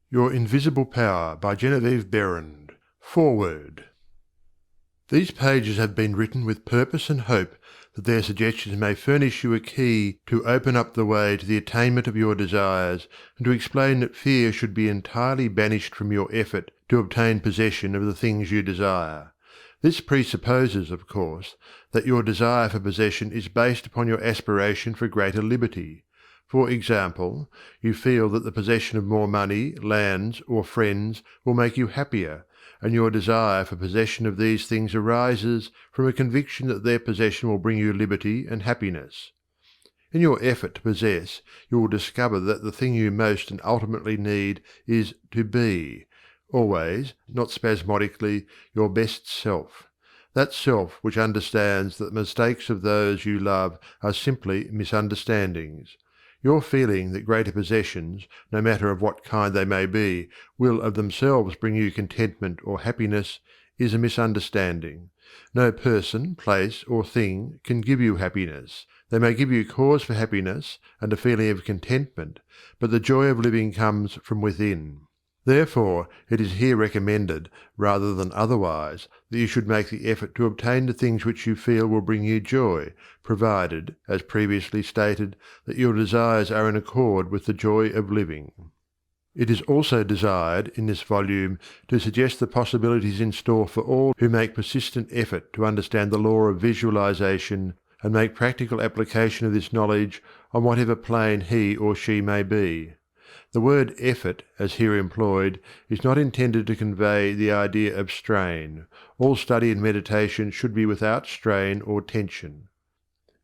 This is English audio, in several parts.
Your Invisible Power by Genevieve Behrend. Foreword. These pages have been written with purpose and hope that their suggestions may furnish you a key to open up the way to the attainment of your desires, and to explain that fear should be entirely banished from your effort to obtain possession of the things you desire. This presupposes, of course, that your desire for possession is based upon your aspiration for greater liberty. For example, you feel that the possession of more money, lands, or friends will make you happier, and your desire for possession of these things arises from a conviction that their possession will bring you liberty and happiness. In your effort to possess, you will discover that the thing you most and ultimately need is to be, always, not spasmodically, your best self. That self which understands that the mistakes of those you love are simply misunderstandings. Your feeling that greater possessions, no matter of what kind they may be, will of themselves bring you contentment or happiness is a misunderstanding. No person, place, or thing can give you happiness. They may give you cause for happiness and a feeling of contentment, but the joy of living comes from within. Therefore, it is here recommended, rather than otherwise, that you should make the effort to obtain the things which you feel will bring you joy, provided, as previously stated, that your desires are in accord with the joy of living. It is also desired in this volume to suggest the possibilities in store for all who make persistent effort to understand the law of visualization and make practical application of this knowledge on whatever plane he or she may be. The word effort, as here employed, is not intended to convey the idea of strain. All study and meditation should be without strain or tension.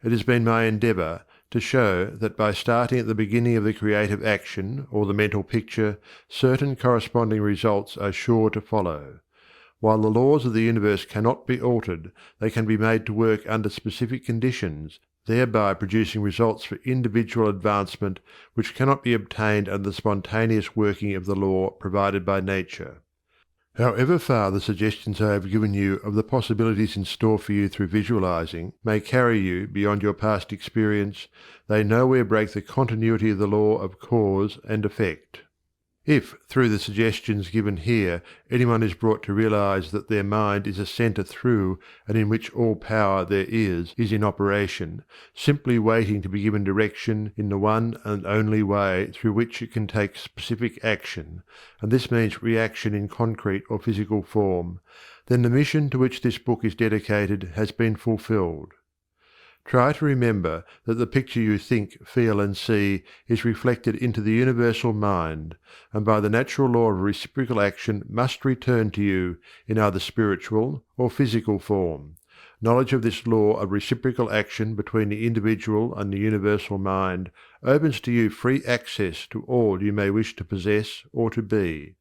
It has been my endeavour to show that by starting at the beginning of the creative action or the mental picture, certain corresponding results are sure to follow. While the laws of the universe cannot be altered, they can be made to work under specific conditions, thereby producing results for individual advancement which cannot be obtained under the spontaneous working of the law provided by nature. However far the suggestions I have given you of the possibilities in store for you through visualizing may carry you beyond your past experience, they nowhere break the continuity of the law of cause and effect. If, through the suggestions given here, anyone is brought to realize that their mind is a center through and in which all power there is in operation, simply waiting to be given direction in the one and only way through which it can take specific action, and this means reaction in concrete or physical form, then the mission to which this book is dedicated has been fulfilled. Try to remember that the picture you think, feel, and see is reflected into the universal mind, and by the natural law of reciprocal action must return to you in either spiritual or physical form. Knowledge of this law of reciprocal action between the individual and the universal mind opens to you free access to all you may wish to possess or to be.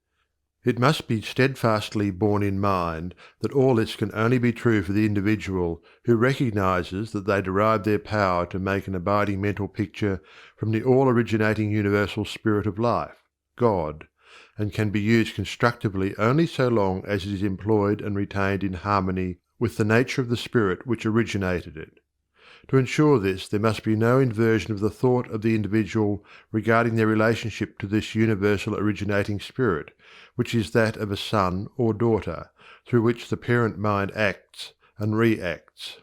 It must be steadfastly borne in mind that all this can only be true for the individual who recognizes that they derive their power to make an abiding mental picture from the all-originating universal spirit of life, God, and can be used constructively only so long as it is employed and retained in harmony with the nature of the spirit which originated it. To ensure this, there must be no inversion of the thought of the individual regarding their relationship to this universal originating spirit, which is that of a son or daughter, through which the parent mind acts and reacts.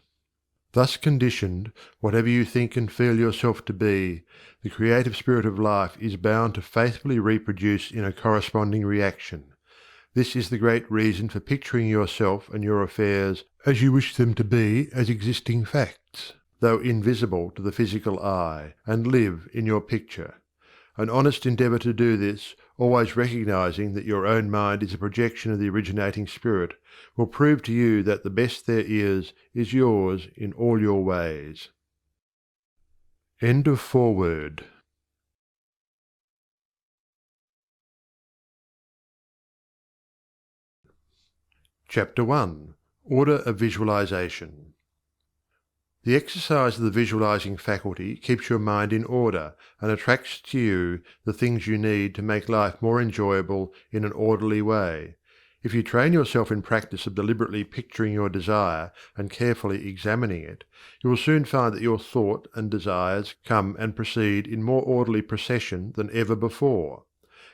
Thus conditioned, whatever you think and feel yourself to be, the creative spirit of life is bound to faithfully reproduce in a corresponding reaction. This is the great reason for picturing yourself and your affairs as you wish them to be as existing facts, though invisible to the physical eye, and live in your picture. An honest endeavour to do this, always recognizing that your own mind is a projection of the originating spirit, will prove to you that the best there is yours in all your ways. End of Foreword. Chapter 1. Order of Visualization. The exercise of the visualizing faculty keeps your mind in order and attracts to you the things you need to make life more enjoyable in an orderly way. If you train yourself in practice of deliberately picturing your desire and carefully examining it, you will soon find that your thought and desires come and proceed in more orderly procession than ever before.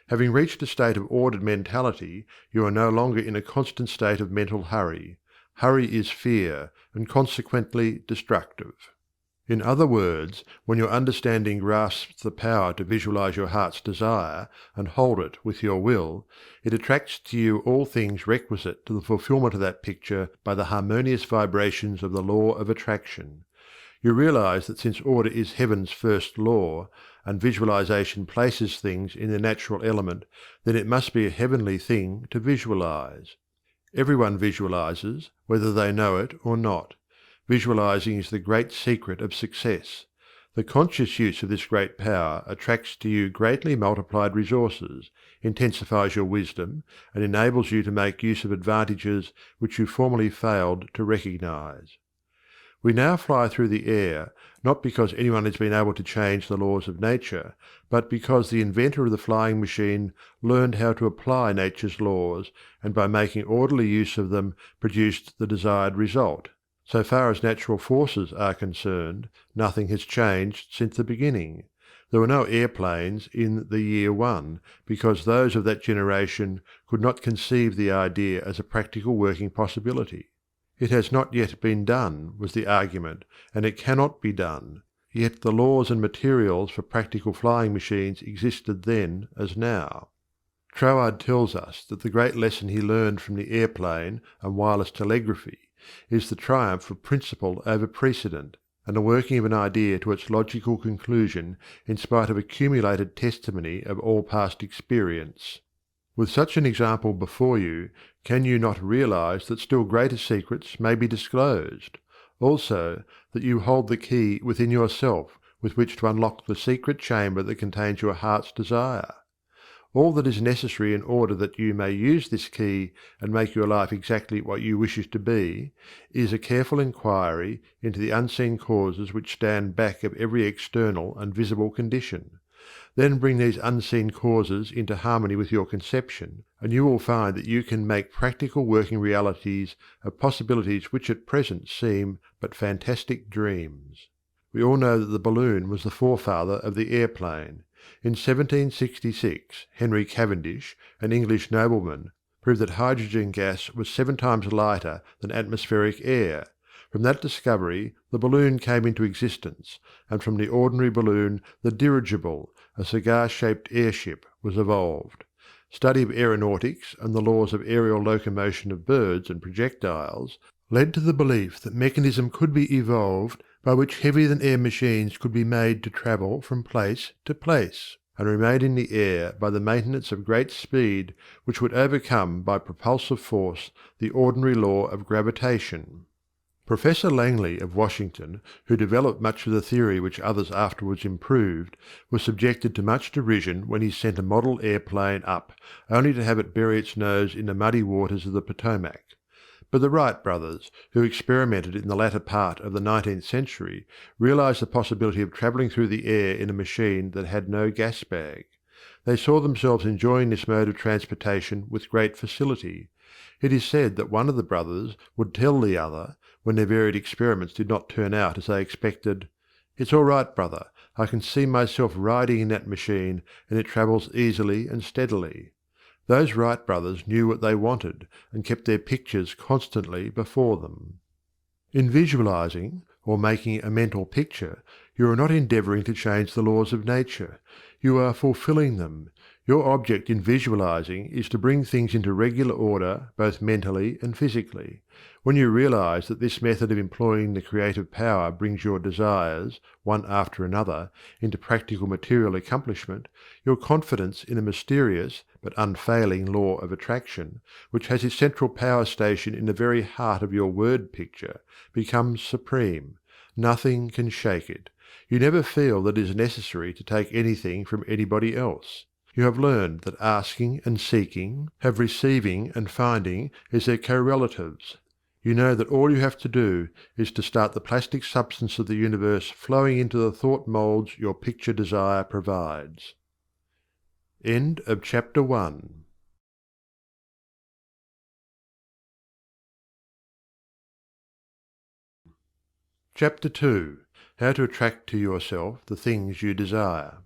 Having reached a state of ordered mentality, you are no longer in a constant state of mental hurry. Hurry is fear, and consequently destructive. In other words, when your understanding grasps the power to visualize your heart's desire and hold it with your will, it attracts to you all things requisite to the fulfillment of that picture by the harmonious vibrations of the law of attraction. You realize that since order is heaven's first law, and visualization places things in their natural element, then it must be a heavenly thing to visualize. Everyone visualizes, whether they know it or not. Visualizing is the great secret of success. The conscious use of this great power attracts to you greatly multiplied resources, intensifies your wisdom, and enables you to make use of advantages which you formerly failed to recognize. We now fly through the air, not because anyone has been able to change the laws of nature, but because the inventor of the flying machine learned how to apply nature's laws, and by making orderly use of them produced the desired result. So far as natural forces are concerned, nothing has changed since the beginning. There were no airplanes in the year one, because those of that generation could not conceive the idea as a practical working possibility. It has not yet been done, was the argument, and it cannot be done. Yet the laws and materials for practical flying machines existed then as now. Troward tells us that the great lesson he learned from the airplane and wireless telegraphy is the triumph of principle over precedent, and the working of an idea to its logical conclusion in spite of accumulated testimony of all past experience. With such an example before you, can you not realize that still greater secrets may be disclosed? Also, that you hold the key within yourself with which to unlock the secret chamber that contains your heart's desire? All that is necessary in order that you may use this key and make your life exactly what you wish it to be, is a careful inquiry into the unseen causes which stand back of every external and visible condition. Then bring these unseen causes into harmony with your conception, and you will find that you can make practical working realities of possibilities which at present seem but fantastic dreams. We all know that the balloon was the forefather of the airplane. In 1766, Henry Cavendish, an English nobleman, proved that hydrogen gas was 7 times lighter than atmospheric air. From that discovery the balloon came into existence, and from the ordinary balloon the dirigible, a cigar-shaped airship, was evolved. Study of aeronautics and the laws of aerial locomotion of birds and projectiles led to the belief that mechanism could be evolved by which heavier-than-air machines could be made to travel from place to place, and remain in the air by the maintenance of great speed which would overcome by propulsive force the ordinary law of gravitation. Professor Langley of Washington, who developed much of the theory which others afterwards improved, was subjected to much derision when he sent a model airplane up, only to have it bury its nose in the muddy waters of the Potomac. But the Wright brothers, who experimented in the latter part of the 19th century, realized the possibility of travelling through the air in a machine that had no gas bag. They saw themselves enjoying this mode of transportation with great facility. It is said that one of the brothers would tell the other, when their varied experiments did not turn out as they expected, "It's all right, brother, I can see myself riding in that machine, and it travels easily and steadily." Those Wright brothers knew what they wanted, and kept their pictures constantly before them. In visualizing, or making a mental picture, you are not endeavoring to change the laws of nature. You are fulfilling them. Your object in visualizing is to bring things into regular order both mentally and physically. When you realize that this method of employing the creative power brings your desires, one after another, into practical material accomplishment, your confidence in a mysterious but unfailing law of attraction, which has its central power station in the very heart of your word picture, becomes supreme. Nothing can shake it. You never feel that it is necessary to take anything from anybody else. You have learned that asking and seeking have receiving and finding as their correlatives. You know that all you have to do is to start the plastic substance of the universe flowing into the thought molds your picture desire provides. End of chapter 1. Chapter 2. How to attract to yourself the things you desire.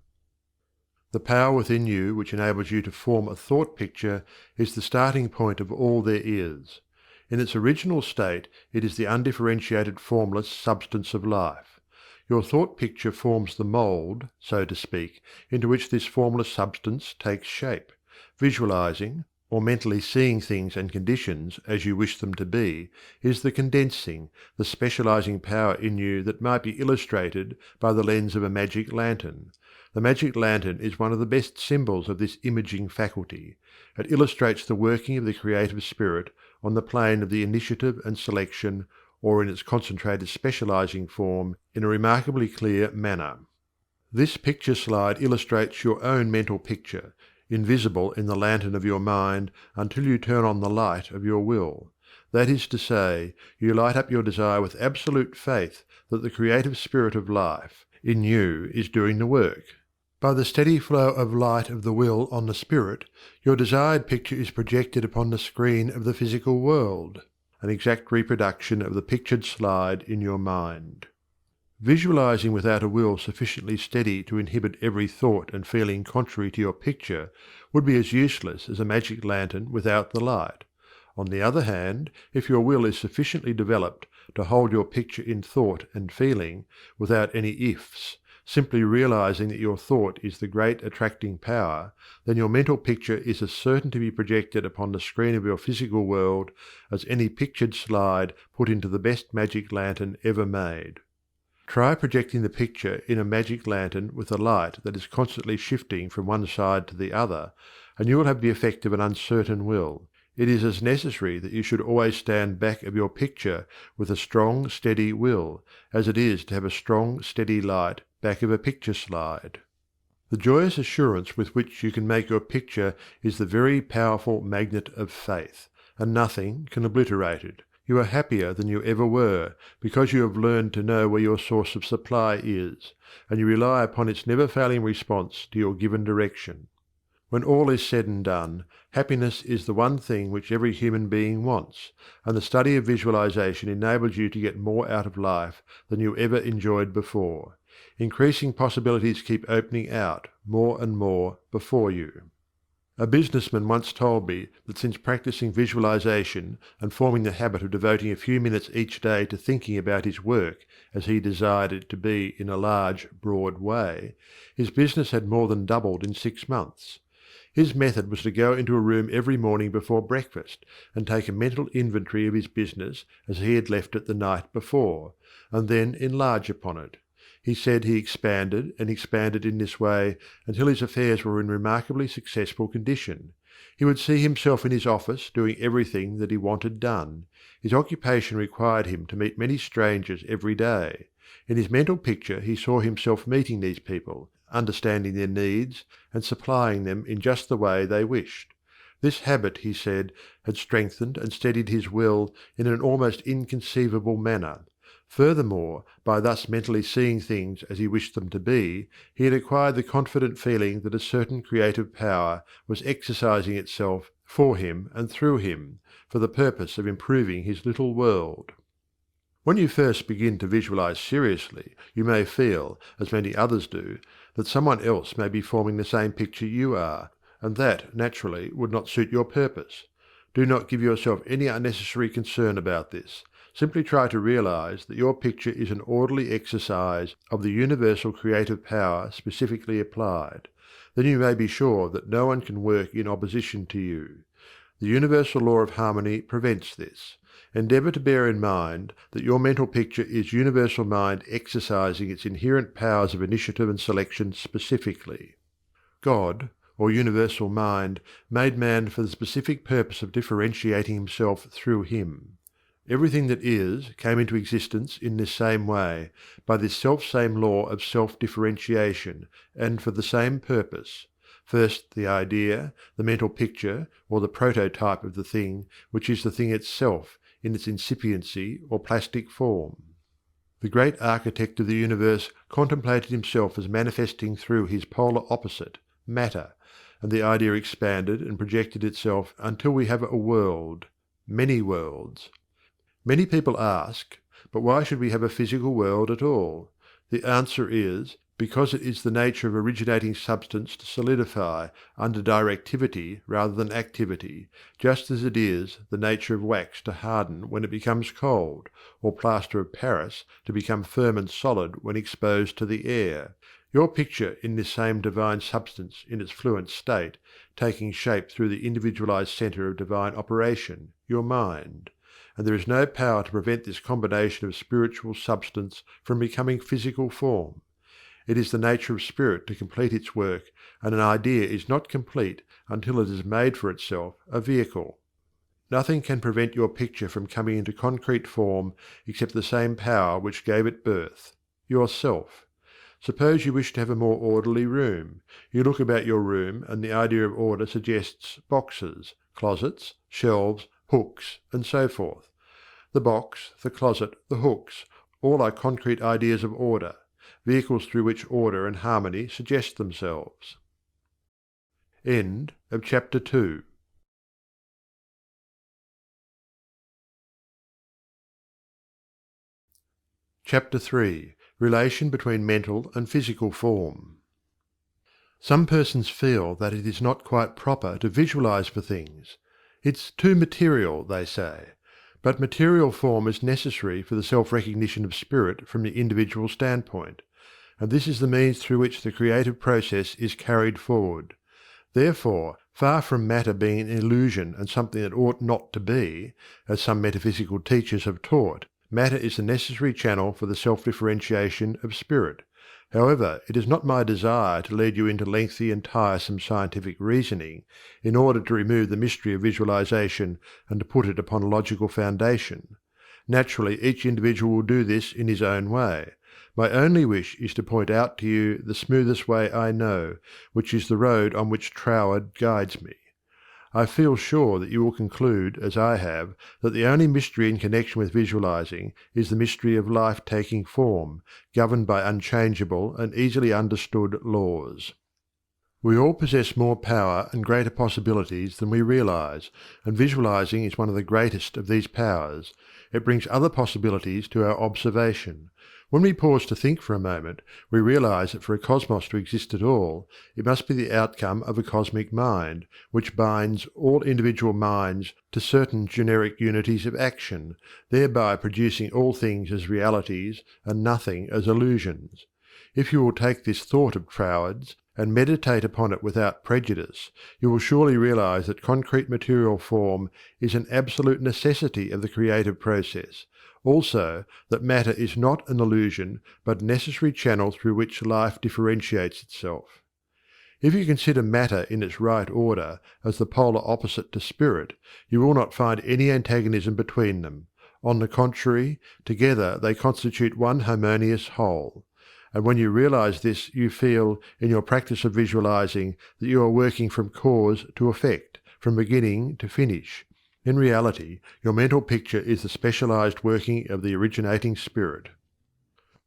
The power within you which enables you to form a thought picture is the starting point of all there is. In its original state it is the undifferentiated formless substance of life. Your thought picture forms the mould, so to speak, into which this formless substance takes shape. Visualizing, or mentally seeing things and conditions as you wish them to be, is the condensing, the specializing power in you that might be illustrated by the lens of a magic lantern. The magic lantern is one of the best symbols of this imaging faculty. It illustrates the working of the creative spirit on the plane of the initiative and selection, or in its concentrated specializing form, in a remarkably clear manner. This picture slide illustrates your own mental picture, invisible in the lantern of your mind until you turn on the light of your will. That is to say, you light up your desire with absolute faith that the creative spirit of life in you is doing the work. By the steady flow of light of the will on the spirit, your desired picture is projected upon the screen of the physical world, an exact reproduction of the pictured slide in your mind. Visualizing without a will sufficiently steady to inhibit every thought and feeling contrary to your picture would be as useless as a magic lantern without the light. On the other hand, if your will is sufficiently developed to hold your picture in thought and feeling, without any ifs, simply realizing that your thought is the great attracting power, then your mental picture is as certain to be projected upon the screen of your physical world as any pictured slide put into the best magic lantern ever made. Try projecting the picture in a magic lantern with a light that is constantly shifting from one side to the other, and you will have the effect of an uncertain will. It is as necessary that you should always stand back of your picture with a strong, steady will, as it is to have a strong, steady light back of a picture slide. The joyous assurance with which you can make your picture is the very powerful magnet of faith, and nothing can obliterate it. You are happier than you ever were, because you have learned to know where your source of supply is, and you rely upon its never-failing response to your given direction. When all is said and done, happiness is the one thing which every human being wants, and the study of visualization enables you to get more out of life than you ever enjoyed before. Increasing possibilities keep opening out, more and more, before you. A businessman once told me that since practicing visualization and forming the habit of devoting a few minutes each day to thinking about his work as he desired it to be in a large, broad way, his business had more than doubled in 6 months. His method was to go into a room every morning before breakfast and take a mental inventory of his business as he had left it the night before, and then enlarge upon it. He said he expanded and expanded in this way until his affairs were in remarkably successful condition. He would see himself in his office doing everything that he wanted done. His occupation required him to meet many strangers every day. In his mental picture he saw himself meeting these people, understanding their needs, and supplying them in just the way they wished. This habit, he said, had strengthened and steadied his will in an almost inconceivable manner. Furthermore, by thus mentally seeing things as he wished them to be, he had acquired the confident feeling that a certain creative power was exercising itself for him and through him, for the purpose of improving his little world. When you first begin to visualize seriously, you may feel, as many others do, that someone else may be forming the same picture you are, and that, naturally, would not suit your purpose. Do not give yourself any unnecessary concern about this. Simply try to realize that your picture is an orderly exercise of the universal creative power specifically applied. Then you may be sure that no one can work in opposition to you. The universal law of harmony prevents this. Endeavor to bear in mind that your mental picture is universal mind exercising its inherent powers of initiative and selection specifically. God, or universal mind, made man for the specific purpose of differentiating himself through him. Everything that is came into existence in this same way, by this self-same law of self-differentiation, and for the same purpose. First the idea, the mental picture, or the prototype of the thing, which is the thing itself, in its incipiency or plastic form. The great architect of the universe contemplated himself as manifesting through his polar opposite, matter, and the idea expanded and projected itself until we have a world, many worlds. Many people ask, but why should we have a physical world at all? The answer is, because it is the nature of originating substance to solidify under directivity rather than activity, just as it is the nature of wax to harden when it becomes cold, or plaster of Paris to become firm and solid when exposed to the air. Your picture in this same divine substance in its fluent state, taking shape through the individualized center of divine operation, your mind. And there is no power to prevent this combination of spiritual substance from becoming physical form. It is the nature of spirit to complete its work, and an idea is not complete until it has made for itself a vehicle. Nothing can prevent your picture from coming into concrete form except the same power which gave it birth, yourself. Suppose you wish to have a more orderly room. You look about your room, and the idea of order suggests boxes, closets, shelves, hooks, and so forth. The box, the closet, the hooks, all are concrete ideas of order, vehicles through which order and harmony suggest themselves. End of chapter 2. Chapter 3. Relation between mental and physical form. Some persons feel that it is not quite proper to visualize for things. It's too material, they say. But material form is necessary for the self-recognition of spirit from the individual standpoint, and this is the means through which the creative process is carried forward. Therefore, far from matter being an illusion and something that ought not to be, as some metaphysical teachers have taught, matter is the necessary channel for the self-differentiation of spirit. However, it is not my desire to lead you into lengthy and tiresome scientific reasoning in order to remove the mystery of visualization and to put it upon a logical foundation. Naturally, each individual will do this in his own way. My only wish is to point out to you the smoothest way I know, which is the road on which Foreword guides me. I feel sure that you will conclude, as I have, that the only mystery in connection with visualizing is the mystery of life taking form, governed by unchangeable and easily understood laws. We all possess more power and greater possibilities than we realize, and visualizing is one of the greatest of these powers. It brings other possibilities to our observation. When we pause to think for a moment, we realize that for a cosmos to exist at all, it must be the outcome of a cosmic mind, which binds all individual minds to certain generic unities of action, thereby producing all things as realities and nothing as illusions. If you will take this thought of Foreword's and meditate upon it without prejudice, you will surely realize that concrete material form is an absolute necessity of the creative process. Also, that matter is not an illusion, but a necessary channel through which life differentiates itself. If you consider matter in its right order as the polar opposite to spirit, you will not find any antagonism between them. On the contrary, together they constitute one harmonious whole. And when you realize this, you feel, in your practice of visualizing, that you are working from cause to effect, from beginning to finish. In reality, your mental picture is the specialized working of the originating spirit.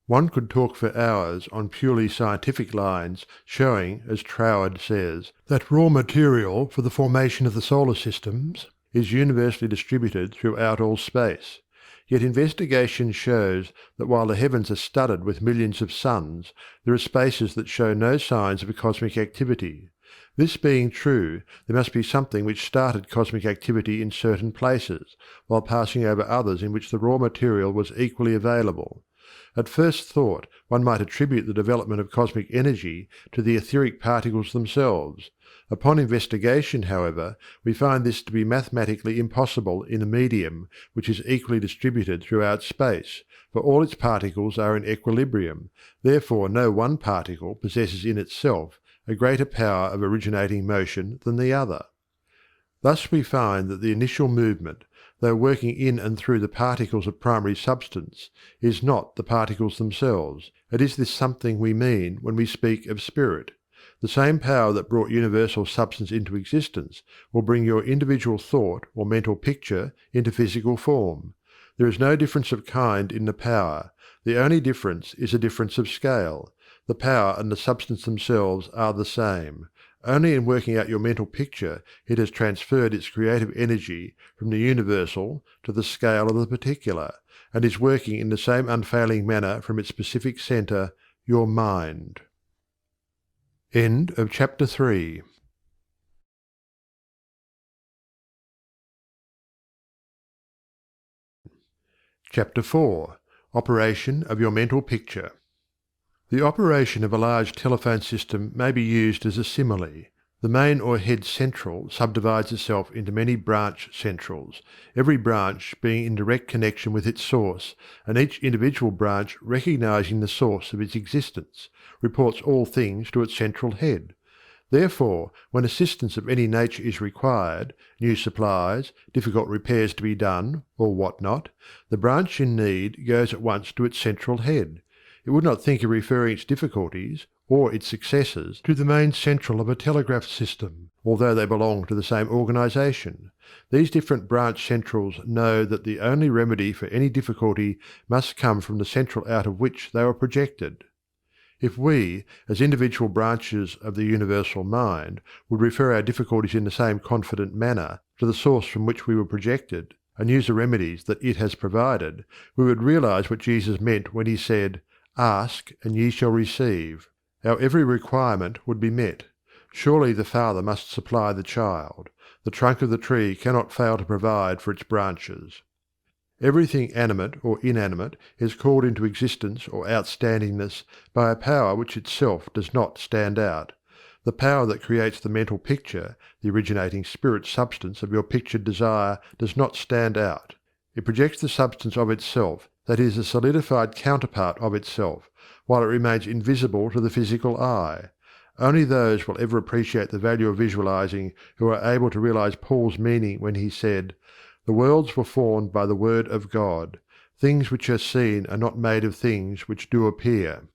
One could talk for hours on purely scientific lines, showing, as Foreword says, that raw material for the formation of the solar systems is universally distributed throughout all space. Yet investigation shows that while the heavens are studded with millions of suns, there are spaces that show no signs of cosmic activity. This being true, there must be something which started cosmic activity in certain places, while passing over others in which the raw material was equally available. At first thought, one might attribute the development of cosmic energy to the etheric particles themselves. Upon investigation, however, we find this to be mathematically impossible in a medium which is equally distributed throughout space, for all its particles are in equilibrium. Therefore no one particle possesses in itself a greater power of originating motion than the other. Thus we find that the initial movement, though working in and through the particles of primary substance, is not the particles themselves. It is this something we mean when we speak of spirit. The same power that brought universal substance into existence will bring your individual thought or mental picture into physical form. There is no difference of kind in the power. The only difference is a difference of scale. The power and the substance themselves are the same. Only in working out your mental picture it has transferred its creative energy from the universal to the scale of the particular, and is working in the same unfailing manner from its specific centre your mind. End of chapter 3. Chapter 4. Operation of your mental picture. The operation of a large telephone system may be used as a simile. The main or head central subdivides itself into many branch centrals, every branch being in direct connection with its source, and each individual branch recognizing the source of its existence, reports all things to its central head. Therefore, when assistance of any nature is required, new supplies, difficult repairs to be done, or what not, the branch in need goes at once to its central head. It would not think of referring its difficulties, or its successes, to the main central of a telegraph system, although they belong to the same organization. These different branch centrals know that the only remedy for any difficulty must come from the central out of which they were projected. If we, as individual branches of the universal mind, would refer our difficulties in the same confident manner to the source from which we were projected, and use the remedies that it has provided, we would realize what Jesus meant when he said, "Ask, and ye shall receive." Our every requirement would be met. Surely the Father must supply the child. The trunk of the tree cannot fail to provide for its branches. Everything animate or inanimate is called into existence or outstandingness by a power which itself does not stand out. The power that creates the mental picture, the originating spirit substance of your pictured desire, does not stand out. It projects the substance of itself, that is, a solidified counterpart of itself, while it remains invisible to the physical eye. Only those will ever appreciate the value of visualizing who are able to realize Paul's meaning when he said, "The worlds were formed by the word of God. Things which are seen are not made of things which do appear."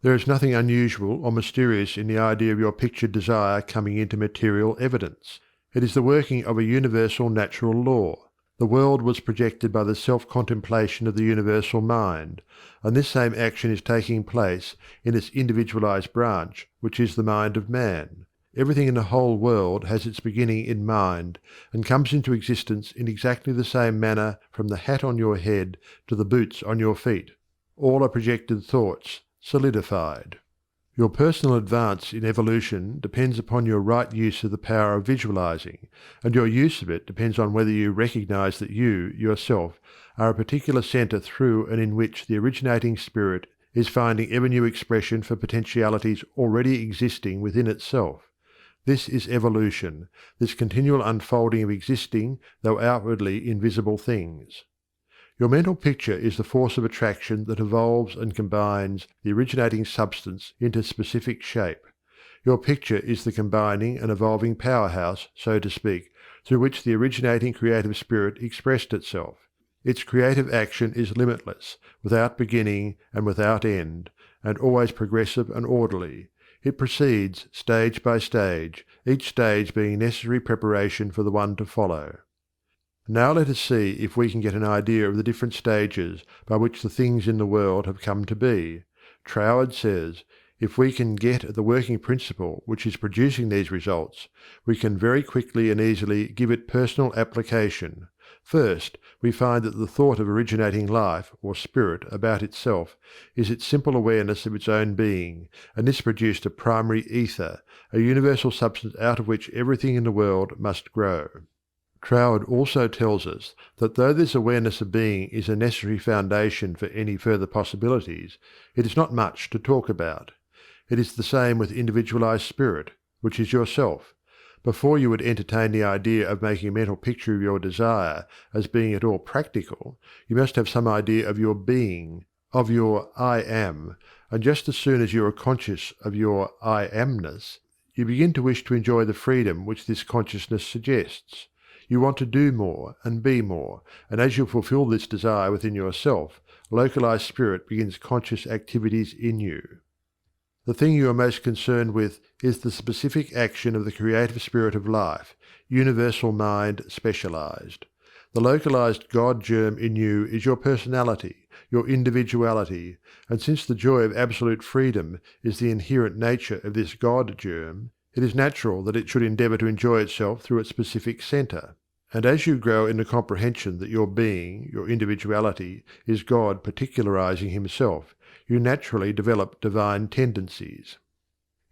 There is nothing unusual or mysterious in the idea of your pictured desire coming into material evidence. It is the working of a universal natural law. The world was projected by the self-contemplation of the universal mind, and this same action is taking place in its individualized branch, which is the mind of man. Everything in the whole world has its beginning in mind, and comes into existence in exactly the same manner from the hat on your head to the boots on your feet. All are projected thoughts, solidified. Your personal advance in evolution depends upon your right use of the power of visualizing, and your use of it depends on whether you recognize that you, yourself, are a particular center through and in which the originating spirit is finding ever new expression for potentialities already existing within itself. This is evolution, this continual unfolding of existing, though outwardly invisible things. Your mental picture is the force of attraction that evolves and combines the originating substance into specific shape. Your picture is the combining and evolving powerhouse, so to speak, through which the originating creative spirit expressed itself. Its creative action is limitless, without beginning and without end, and always progressive and orderly. It proceeds stage by stage, each stage being necessary preparation for the one to follow. Now let us see if we can get an idea of the different stages by which the things in the world have come to be. Troward says, if we can get at the working principle which is producing these results, we can very quickly and easily give it personal application. First, we find that the thought of originating life, or spirit, about itself, is its simple awareness of its own being, and this produced a primary ether, a universal substance out of which everything in the world must grow. Troward also tells us that though this awareness of being is a necessary foundation for any further possibilities, it is not much to talk about. It is the same with individualized spirit, which is yourself. Before you would entertain the idea of making a mental picture of your desire as being at all practical, you must have some idea of your being, of your I am, and just as soon as you are conscious of your I amness, you begin to wish to enjoy the freedom which this consciousness suggests. You want to do more and be more, and as you fulfill this desire within yourself, localized spirit begins conscious activities in you. The thing you are most concerned with is the specific action of the creative spirit of life, universal mind specialized. The localized God germ in you is your personality, your individuality, and since the joy of absolute freedom is the inherent nature of this God germ, it is natural that it should endeavor to enjoy itself through its specific center. And as you grow in the comprehension that your being, your individuality, is God particularizing himself, you naturally develop divine tendencies.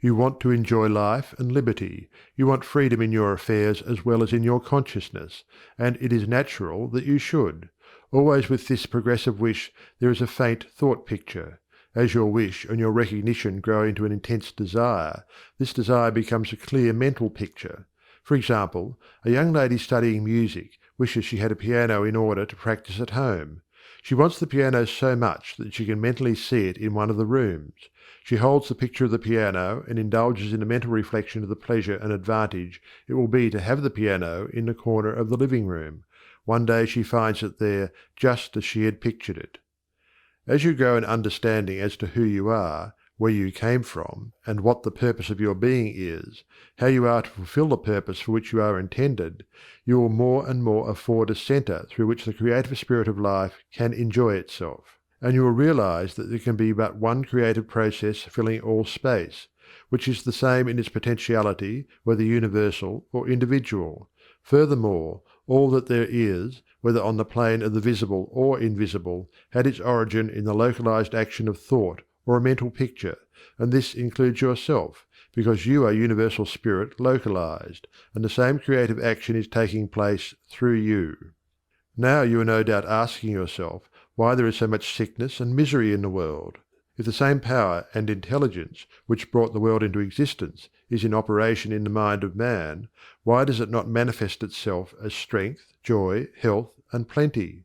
You want to enjoy life and liberty, you want freedom in your affairs as well as in your consciousness, and it is natural that you should. Always with this progressive wish there is a faint thought picture. As your wish and your recognition grow into an intense desire, this desire becomes a clear mental picture. For example, a young lady studying music wishes she had a piano in order to practice at home. She wants the piano so much that she can mentally see it in one of the rooms. She holds the picture of the piano and indulges in a mental reflection of the pleasure and advantage it will be to have the piano in the corner of the living room. One day she finds it there just as she had pictured it. As you grow in understanding as to who you are, where you came from, and what the purpose of your being is, how you are to fulfill the purpose for which you are intended, you will more and more afford a centre through which the creative spirit of life can enjoy itself. And you will realize that there can be but one creative process filling all space, which is the same in its potentiality, whether universal or individual. Furthermore, all that there is, whether on the plane of the visible or invisible, had its origin in the localized action of thought or a mental picture, and this includes yourself, because you are universal spirit localized, and the same creative action is taking place through you. Now you are no doubt asking yourself why there is so much sickness and misery in the world. If the same power and intelligence which brought the world into existence is in operation in the mind of man, why does it not manifest itself as strength, joy, health, and plenty?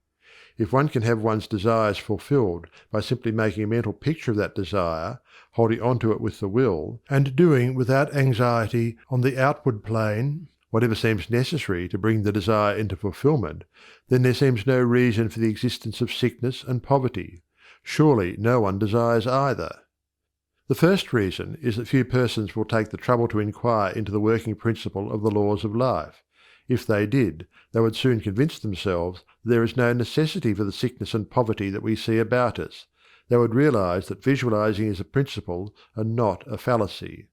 If one can have one's desires fulfilled by simply making a mental picture of that desire, holding on to it with the will, and doing without anxiety on the outward plane whatever seems necessary to bring the desire into fulfillment, then there seems no reason for the existence of sickness and poverty. Surely no one desires either. The first reason is that few persons will take the trouble to inquire into the working principle of the laws of life. If they did, they would soon convince themselves that there is no necessity for the sickness and poverty that we see about us. They would realize that visualizing is a principle and not a fallacy.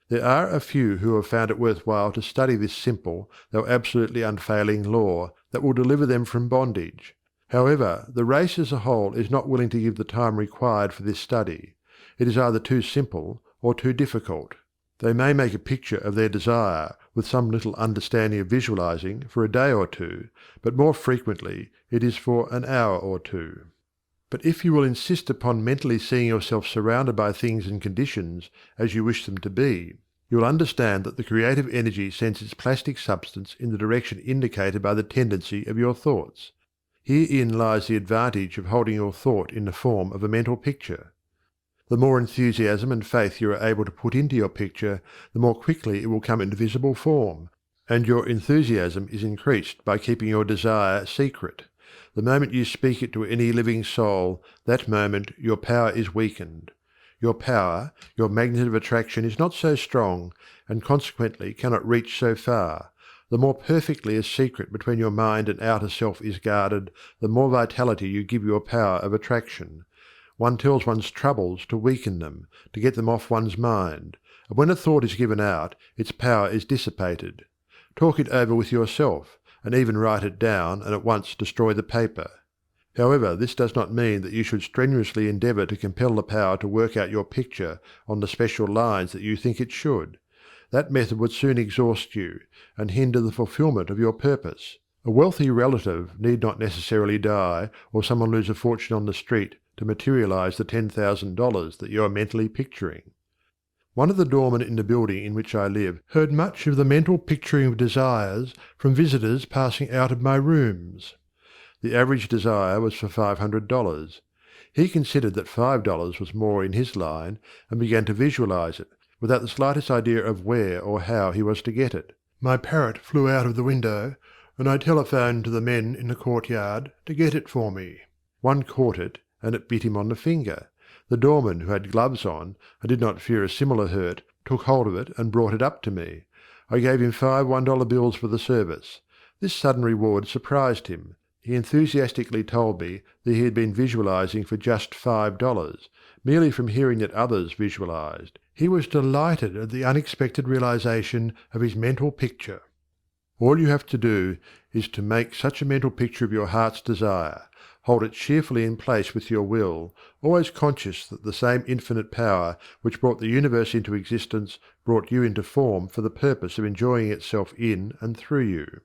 There are a few who have found it worthwhile to study this simple, though absolutely unfailing law that will deliver them from bondage. However, the race as a whole is not willing to give the time required for this study. It is either too simple or too difficult. They may make a picture of their desire with some little understanding of visualizing for a day or two, but more frequently it is for an hour or two. But if you will insist upon mentally seeing yourself surrounded by things and conditions as you wish them to be, you will understand that the creative energy sends its plastic substance in the direction indicated by the tendency of your thoughts. Herein lies the advantage of holding your thought in the form of a mental picture. The more enthusiasm and faith you are able to put into your picture, the more quickly it will come into visible form, and your enthusiasm is increased by keeping your desire secret. The moment you speak it to any living soul, that moment your power is weakened. Your power, your magnet of attraction is not so strong, and consequently cannot reach so far. The more perfectly a secret between your mind and outer self is guarded, the more vitality you give your power of attraction. One tells one's troubles to weaken them, to get them off one's mind, and when a thought is given out, its power is dissipated. Talk it over with yourself, and even write it down and at once destroy the paper. However, this does not mean that you should strenuously endeavour to compel the power to work out your picture on the special lines that you think it should. That method would soon exhaust you, and hinder the fulfilment of your purpose. A wealthy relative need not necessarily die, or someone lose a fortune on the street, to materialize the $10,000 that you are mentally picturing. One of the doormen in the building in which I live heard much of the mental picturing of desires from visitors passing out of my rooms. The average desire was for $500. He considered that $5 was more in his line, and began to visualize it, without the slightest idea of where or how he was to get it. My parrot flew out of the window, and I telephoned to the men in the courtyard to get it for me. One caught it, and it bit him on the finger. The doorman, who had gloves on, and did not fear a similar hurt, took hold of it and brought it up to me. I gave him 5 $1 bills for the service. This sudden reward surprised him. He enthusiastically told me that he had been visualizing for just $5, merely from hearing that others visualized. He was delighted at the unexpected realization of his mental picture. All you have to do is to make such a mental picture of your heart's desire. Hold it cheerfully in place with your will, always conscious that the same infinite power which brought the universe into existence brought you into form for the purpose of enjoying itself in and through you.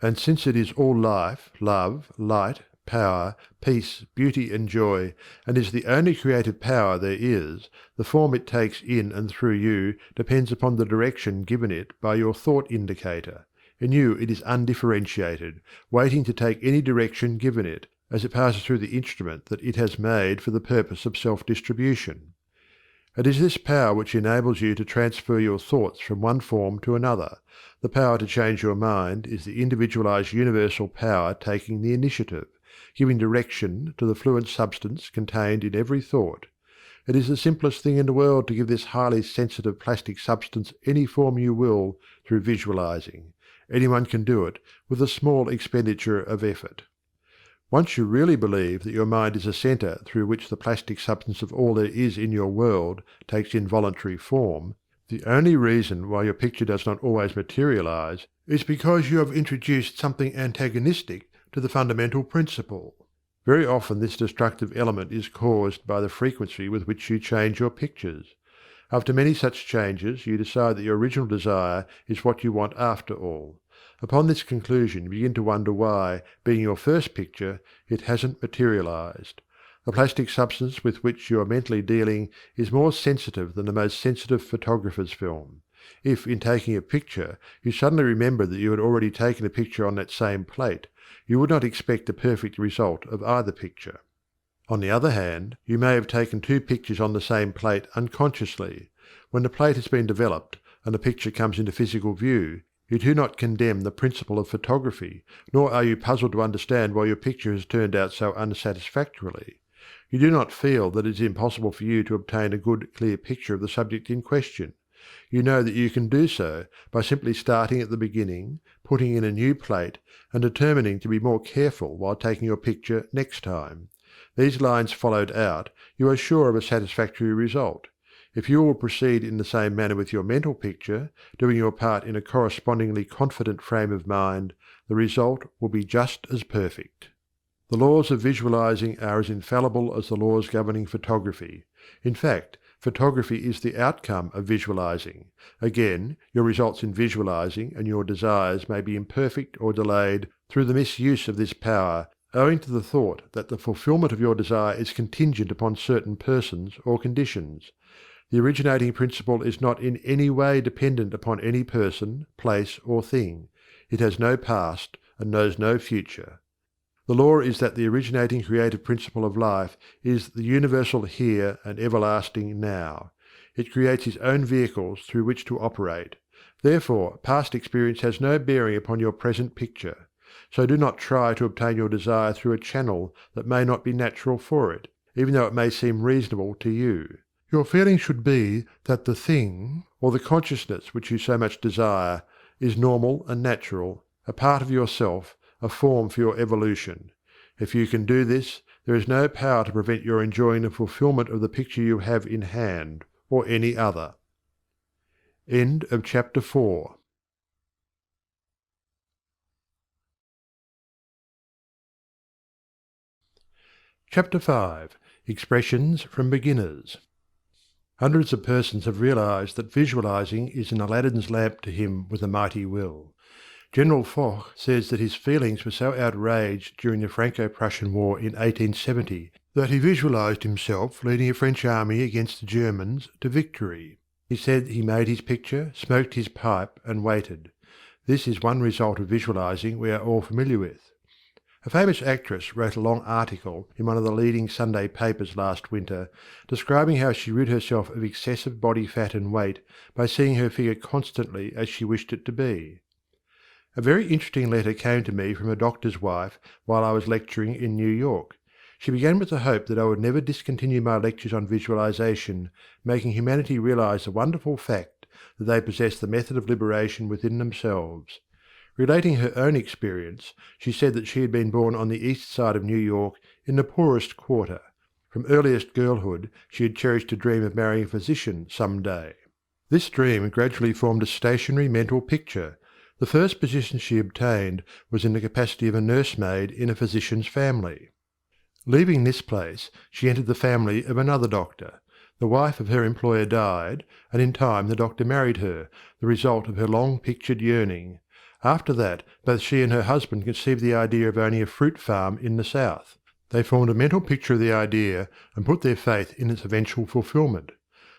And since it is all life, love, light, power, peace, beauty and joy, and is the only creative power there is, the form it takes in and through you depends upon the direction given it by your thought indicator. In you it is undifferentiated, waiting to take any direction given it, as it passes through the instrument that it has made for the purpose of self-distribution. It is this power which enables you to transfer your thoughts from one form to another. The power to change your mind is the individualized universal power taking the initiative, giving direction to the fluent substance contained in every thought. It is the simplest thing in the world to give this highly sensitive plastic substance any form you will through visualizing. Anyone can do it with a small expenditure of effort. Once you really believe that your mind is a center through which the plastic substance of all there is in your world takes involuntary form, the only reason why your picture does not always materialize is because you have introduced something antagonistic to the fundamental principle. Very often this destructive element is caused by the frequency with which you change your pictures. After many such changes you decide that your original desire is what you want after all. Upon this conclusion you begin to wonder why, being your first picture, it hasn't materialized. The plastic substance with which you are mentally dealing is more sensitive than the most sensitive photographer's film. If, in taking a picture, you suddenly remembered that you had already taken a picture on that same plate, you would not expect a perfect result of either picture. On the other hand, you may have taken two pictures on the same plate unconsciously. When the plate has been developed and the picture comes into physical view, you do not condemn the principle of photography, nor are you puzzled to understand why your picture has turned out so unsatisfactorily. You do not feel that it is impossible for you to obtain a good, clear picture of the subject in question. You know that you can do so by simply starting at the beginning, putting in a new plate, and determining to be more careful while taking your picture next time. These lines followed out, you are sure of a satisfactory result. If you will proceed in the same manner with your mental picture, doing your part in a correspondingly confident frame of mind, the result will be just as perfect. The laws of visualizing are as infallible as the laws governing photography. In fact, photography is the outcome of visualizing. Again, your results in visualizing and your desires may be imperfect or delayed through the misuse of this power, owing to the thought that the fulfillment of your desire is contingent upon certain persons or conditions. The originating principle is not in any way dependent upon any person, place, or thing. It has no past and knows no future. The law is that the originating creative principle of life is the universal here and everlasting now. It creates its own vehicles through which to operate. Therefore, past experience has no bearing upon your present picture. So do not try to obtain your desire through a channel that may not be natural for it, even though it may seem reasonable to you. Your feeling should be that the thing, or the consciousness which you so much desire, is normal and natural, a part of yourself, a form for your evolution. If you can do this, there is no power to prevent your enjoying the fulfillment of the picture you have in hand, or any other. End of chapter 4. Chapter 5. Expressions from Beginners. Hundreds of persons have realized that visualizing is an Aladdin's lamp to him with a mighty will. General Foch says that his feelings were so outraged during the Franco-Prussian War in 1870 that he visualized himself leading a French army against the Germans to victory. He said he made his picture, smoked his pipe, and waited. This is one result of visualizing we are all familiar with. A famous actress wrote a long article in one of the leading Sunday papers last winter, describing how she rid herself of excessive body fat and weight by seeing her figure constantly as she wished it to be. A very interesting letter came to me from a doctor's wife while I was lecturing in New York. She began with the hope that I would never discontinue my lectures on visualization, making humanity realize the wonderful fact that they possess the method of liberation within themselves. Relating her own experience, she said that she had been born on the east side of New York in the poorest quarter. From earliest girlhood she had cherished a dream of marrying a physician some day. This dream gradually formed a stationary mental picture. The first position she obtained was in the capacity of a nursemaid in a physician's family. Leaving this place, she entered the family of another doctor. The wife of her employer died, and in time the doctor married her, the result of her long-pictured yearning. After that, both she and her husband conceived the idea of owning a fruit farm in the south. They formed a mental picture of the idea and put their faith in its eventual fulfilment.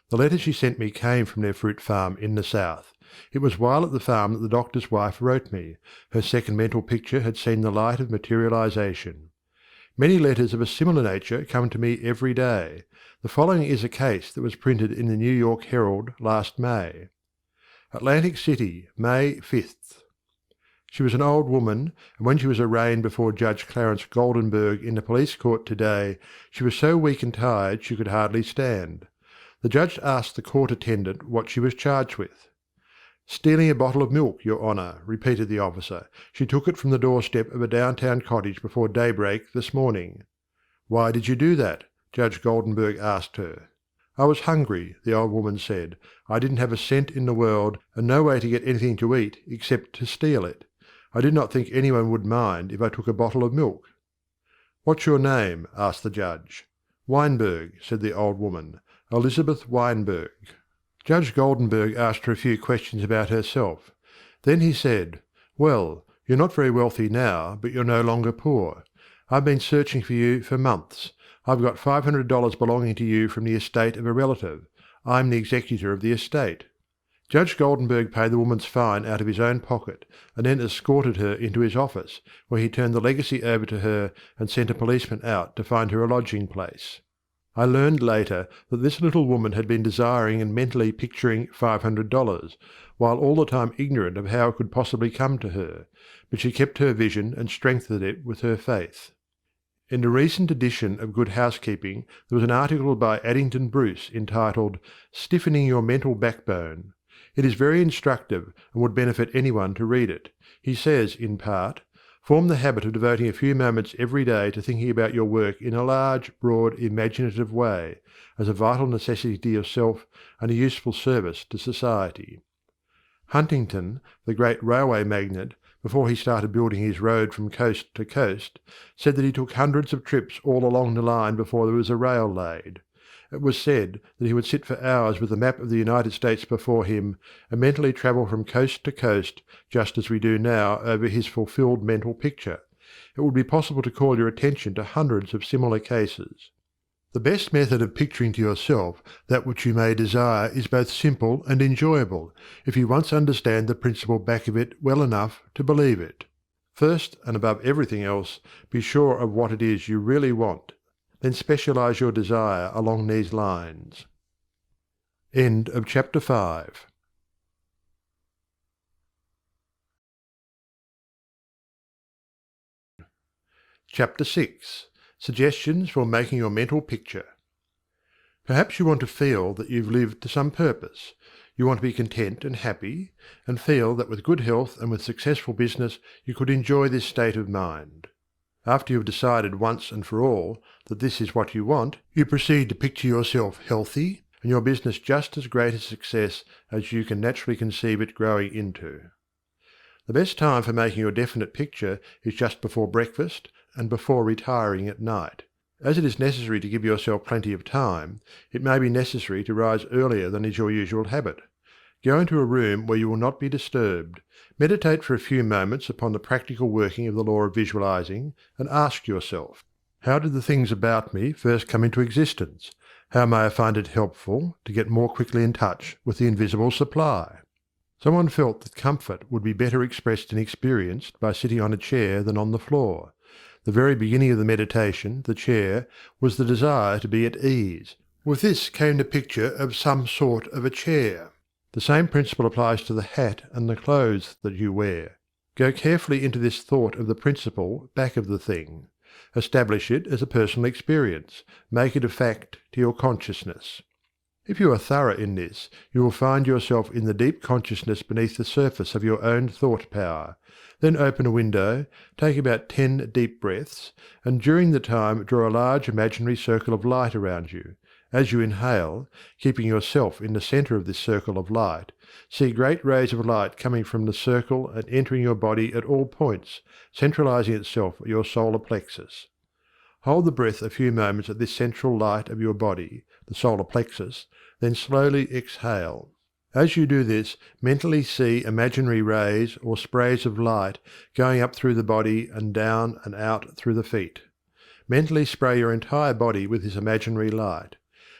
The letter she sent me came from their fruit farm in the south. It was while at the farm that the doctor's wife wrote me. Her second mental picture had seen the light of materialization. Many letters of a similar nature come to me every day. The following is a case that was printed in the New York Herald last May. Atlantic City, May 5th. She was an old woman, and when she was arraigned before Judge Clarence Goldenberg in the police court today, she was so weak and tired she could hardly stand. The judge asked the court attendant what she was charged with. "Stealing a bottle of milk, Your Honour," repeated the officer. "She took it from the doorstep of a downtown cottage before daybreak this morning." "Why did you do that?" Judge Goldenberg asked her. "I was hungry," the old woman said. "I didn't have a cent in the world, and no way to get anything to eat except to steal it. I did not think anyone would mind if I took a bottle of milk." "What's your name?" asked the judge. "Weinberg," said the old woman. "Elizabeth Weinberg." Judge Goldenberg asked her a few questions about herself. Then he said, "Well, you're not very wealthy now, but you're no longer poor. I've been searching for you for months. I've got $500 belonging to you from the estate of a relative. I'm the executor of the estate." Judge Goldenberg paid the woman's fine out of his own pocket, and then escorted her into his office, where he turned the legacy over to her and sent a policeman out to find her a lodging place. I learned later that this little woman had been desiring and mentally picturing $500, while all the time ignorant of how it could possibly come to her, but she kept her vision and strengthened it with her faith. In a recent edition of Good Housekeeping there was an article by Addington Bruce entitled "Stiffening Your Mental Backbone." It is very instructive and would benefit anyone to read it. He says, in part, "Form the habit of devoting a few moments every day to thinking about your work in a large, broad, imaginative way, as a vital necessity to yourself and a useful service to society." Huntington, the great railway magnate, before he started building his road from coast to coast, said that he took hundreds of trips all along the line before there was a rail laid. It was said that he would sit for hours with a map of the United States before him and mentally travel from coast to coast, just as we do now over his fulfilled mental picture. It would be possible to call your attention to hundreds of similar cases. The best method of picturing to yourself that which you may desire is both simple and enjoyable, if you once understand the principle back of it well enough to believe it. First, and above everything else, be sure of what it is you really want. Then specialize your desire along these lines. End of chapter 5. Chapter 6. Suggestions for making your mental picture. Perhaps you want to feel that you've lived to some purpose. You want to be content and happy, and feel that with good health and with successful business you could enjoy this state of mind. After you have decided once and for all that this is what you want, you proceed to picture yourself healthy and your business just as great a success as you can naturally conceive it growing into. The best time for making your definite picture is just before breakfast and before retiring at night. As it is necessary to give yourself plenty of time, it may be necessary to rise earlier than is your usual habit. Go into a room where you will not be disturbed. Meditate for a few moments upon the practical working of the law of visualizing, and ask yourself, how did the things about me first come into existence? How may I find it helpful to get more quickly in touch with the invisible supply? Someone felt that comfort would be better expressed and experienced by sitting on a chair than on the floor. The very beginning of the meditation, the chair, was the desire to be at ease. With this came the picture of some sort of a chair. The same principle applies to the hat and the clothes that you wear. Go carefully into this thought of the principle back of the thing. Establish it as a personal experience. Make it a fact to your consciousness. If you are thorough in this, you will find yourself in the deep consciousness beneath the surface of your own thought power. Then open a window, take about 10 deep breaths, and during the time draw a large imaginary circle of light around you. As you inhale, keeping yourself in the centre of this circle of light, see great rays of light coming from the circle and entering your body at all points, centralizing itself at your solar plexus. Hold the breath a few moments at this central light of your body, the solar plexus, then slowly exhale. As you do this, mentally see imaginary rays or sprays of light going up through the body and down and out through the feet. Mentally spray your entire body with this imaginary light.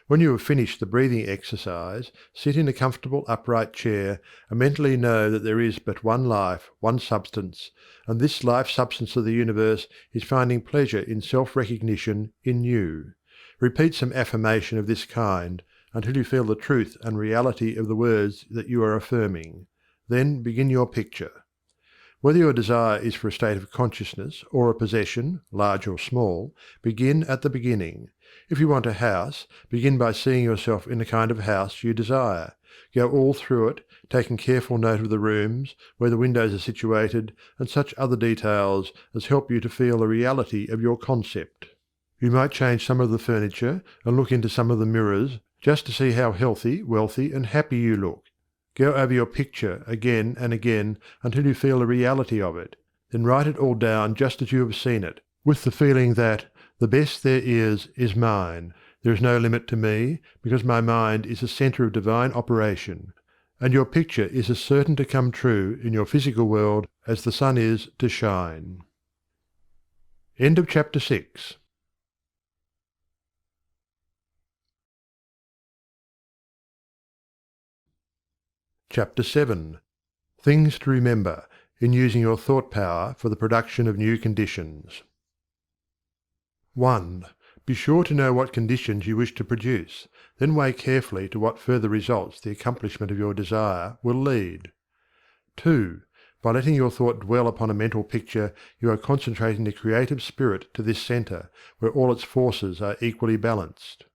When you have finished the breathing exercise, sit in a comfortable upright chair and mentally know that there is but one life, one substance, and this life substance of the universe is finding pleasure in self-recognition in you. Repeat some affirmation of this kind until you feel the truth and reality of the words that you are affirming. Then begin your picture. Whether your desire is for a state of consciousness or a possession, large or small, begin at the beginning. If you want a house, begin by seeing yourself in the kind of house you desire. Go all through it, taking careful note of the rooms, where the windows are situated, and such other details as help you to feel the reality of your concept. You might change some of the furniture and look into some of the mirrors, just to see how healthy, wealthy, and happy you look. Go over your picture again and again until you feel the reality of it. Then write it all down just as you have seen it, with the feeling that the best there is mine. There is no limit to me, because my mind is a centre of divine operation, and your picture is as certain to come true in your physical world as the sun is to shine. End of chapter 6. Chapter 7. Things to remember in using your thought power for the production of new conditions. 1. Be sure to know what conditions you wish to produce, then weigh carefully to what further results the accomplishment of your desire will lead. 2. By letting your thought dwell upon a mental picture, you are concentrating the creative spirit to this centre, where all its forces are equally balanced.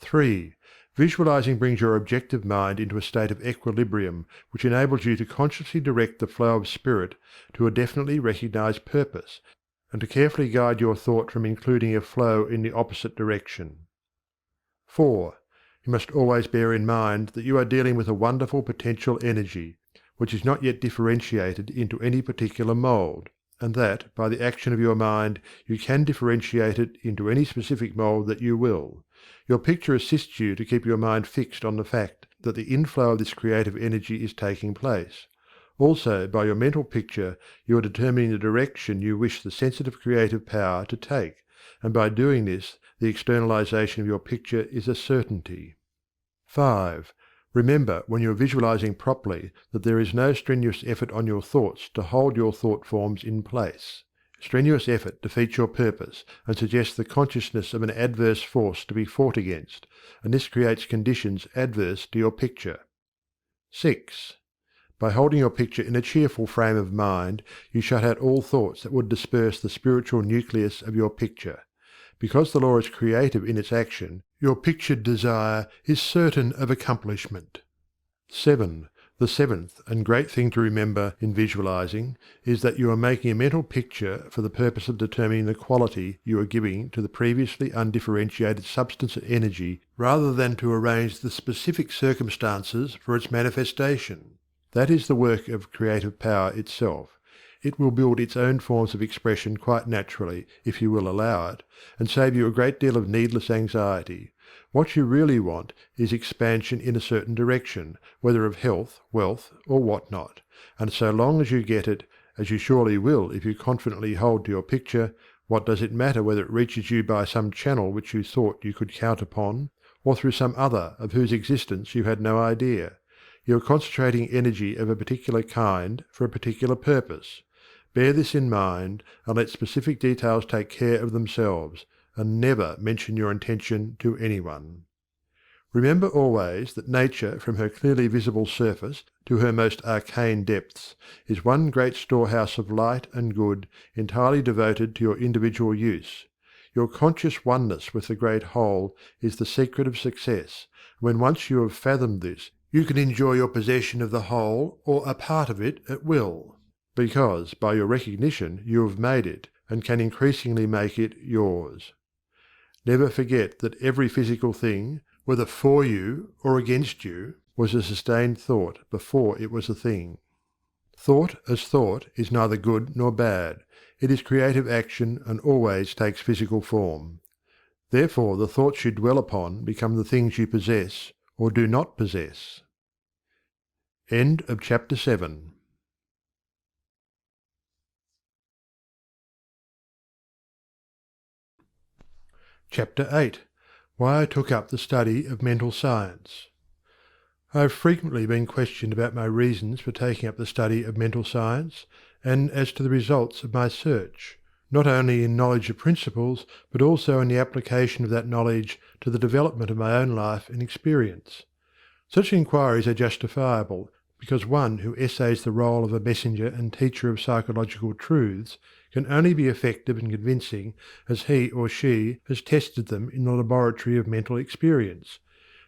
3. Visualizing brings your objective mind into a state of equilibrium, which enables you to consciously direct the flow of spirit to a definitely recognized purpose, and to carefully guide your thought from including a flow in the opposite direction. 4. You must always bear in mind that you are dealing with a wonderful potential energy, which is not yet differentiated into any particular mold, and that, by the action of your mind, you can differentiate it into any specific mold that you will. Your picture assists you to keep your mind fixed on the fact that the inflow of this creative energy is taking place. Also, by your mental picture, you are determining the direction you wish the sensitive creative power to take, and by doing this, the externalization of your picture is a certainty. 5. Remember, when you are visualizing properly, that there is no strenuous effort on your thoughts to hold your thought forms in place. Strenuous effort defeats your purpose and suggests the consciousness of an adverse force to be fought against, and this creates conditions adverse to your picture. 6. By holding your picture in a cheerful frame of mind, you shut out all thoughts that would disperse the spiritual nucleus of your picture. Because the law is creative in its action, your pictured desire is certain of accomplishment. 7. The seventh and great thing to remember in visualizing is that you are making a mental picture for the purpose of determining the quality you are giving to the previously undifferentiated substance and energy, rather than to arrange the specific circumstances for its manifestation. That is the work of creative power itself. It will build its own forms of expression quite naturally, if you will allow it, and save you a great deal of needless anxiety. What you really want is expansion in a certain direction, whether of health, wealth, or what not, and so long as you get it, as you surely will if you confidently hold to your picture, what does it matter whether it reaches you by some channel which you thought you could count upon, or through some other of whose existence you had no idea? You are concentrating energy of a particular kind for a particular purpose. Bear this in mind, and let specific details take care of themselves, and never mention your intention to anyone. Remember always that nature, from her clearly visible surface to her most arcane depths, is one great storehouse of light and good, entirely devoted to your individual use. Your conscious oneness with the great whole is the secret of success, and when once you have fathomed this, you can enjoy your possession of the whole or a part of it at will, because by your recognition you have made it, and can increasingly make it yours. Never forget that every physical thing, whether for you or against you, was a sustained thought before it was a thing. Thought as thought is neither good nor bad. It is creative action and always takes physical form. Therefore the thoughts you dwell upon become the things you possess or do not possess. End of chapter 7. Chapter 8. Why I took up the study of mental science. I have frequently been questioned about my reasons for taking up the study of mental science, and as to the results of my search, not only in knowledge of principles, but also in the application of that knowledge to the development of my own life and experience. Such inquiries are justifiable, because one who essays the role of a messenger and teacher of psychological truths can only be effective and convincing as he or she has tested them in the laboratory of mental experience.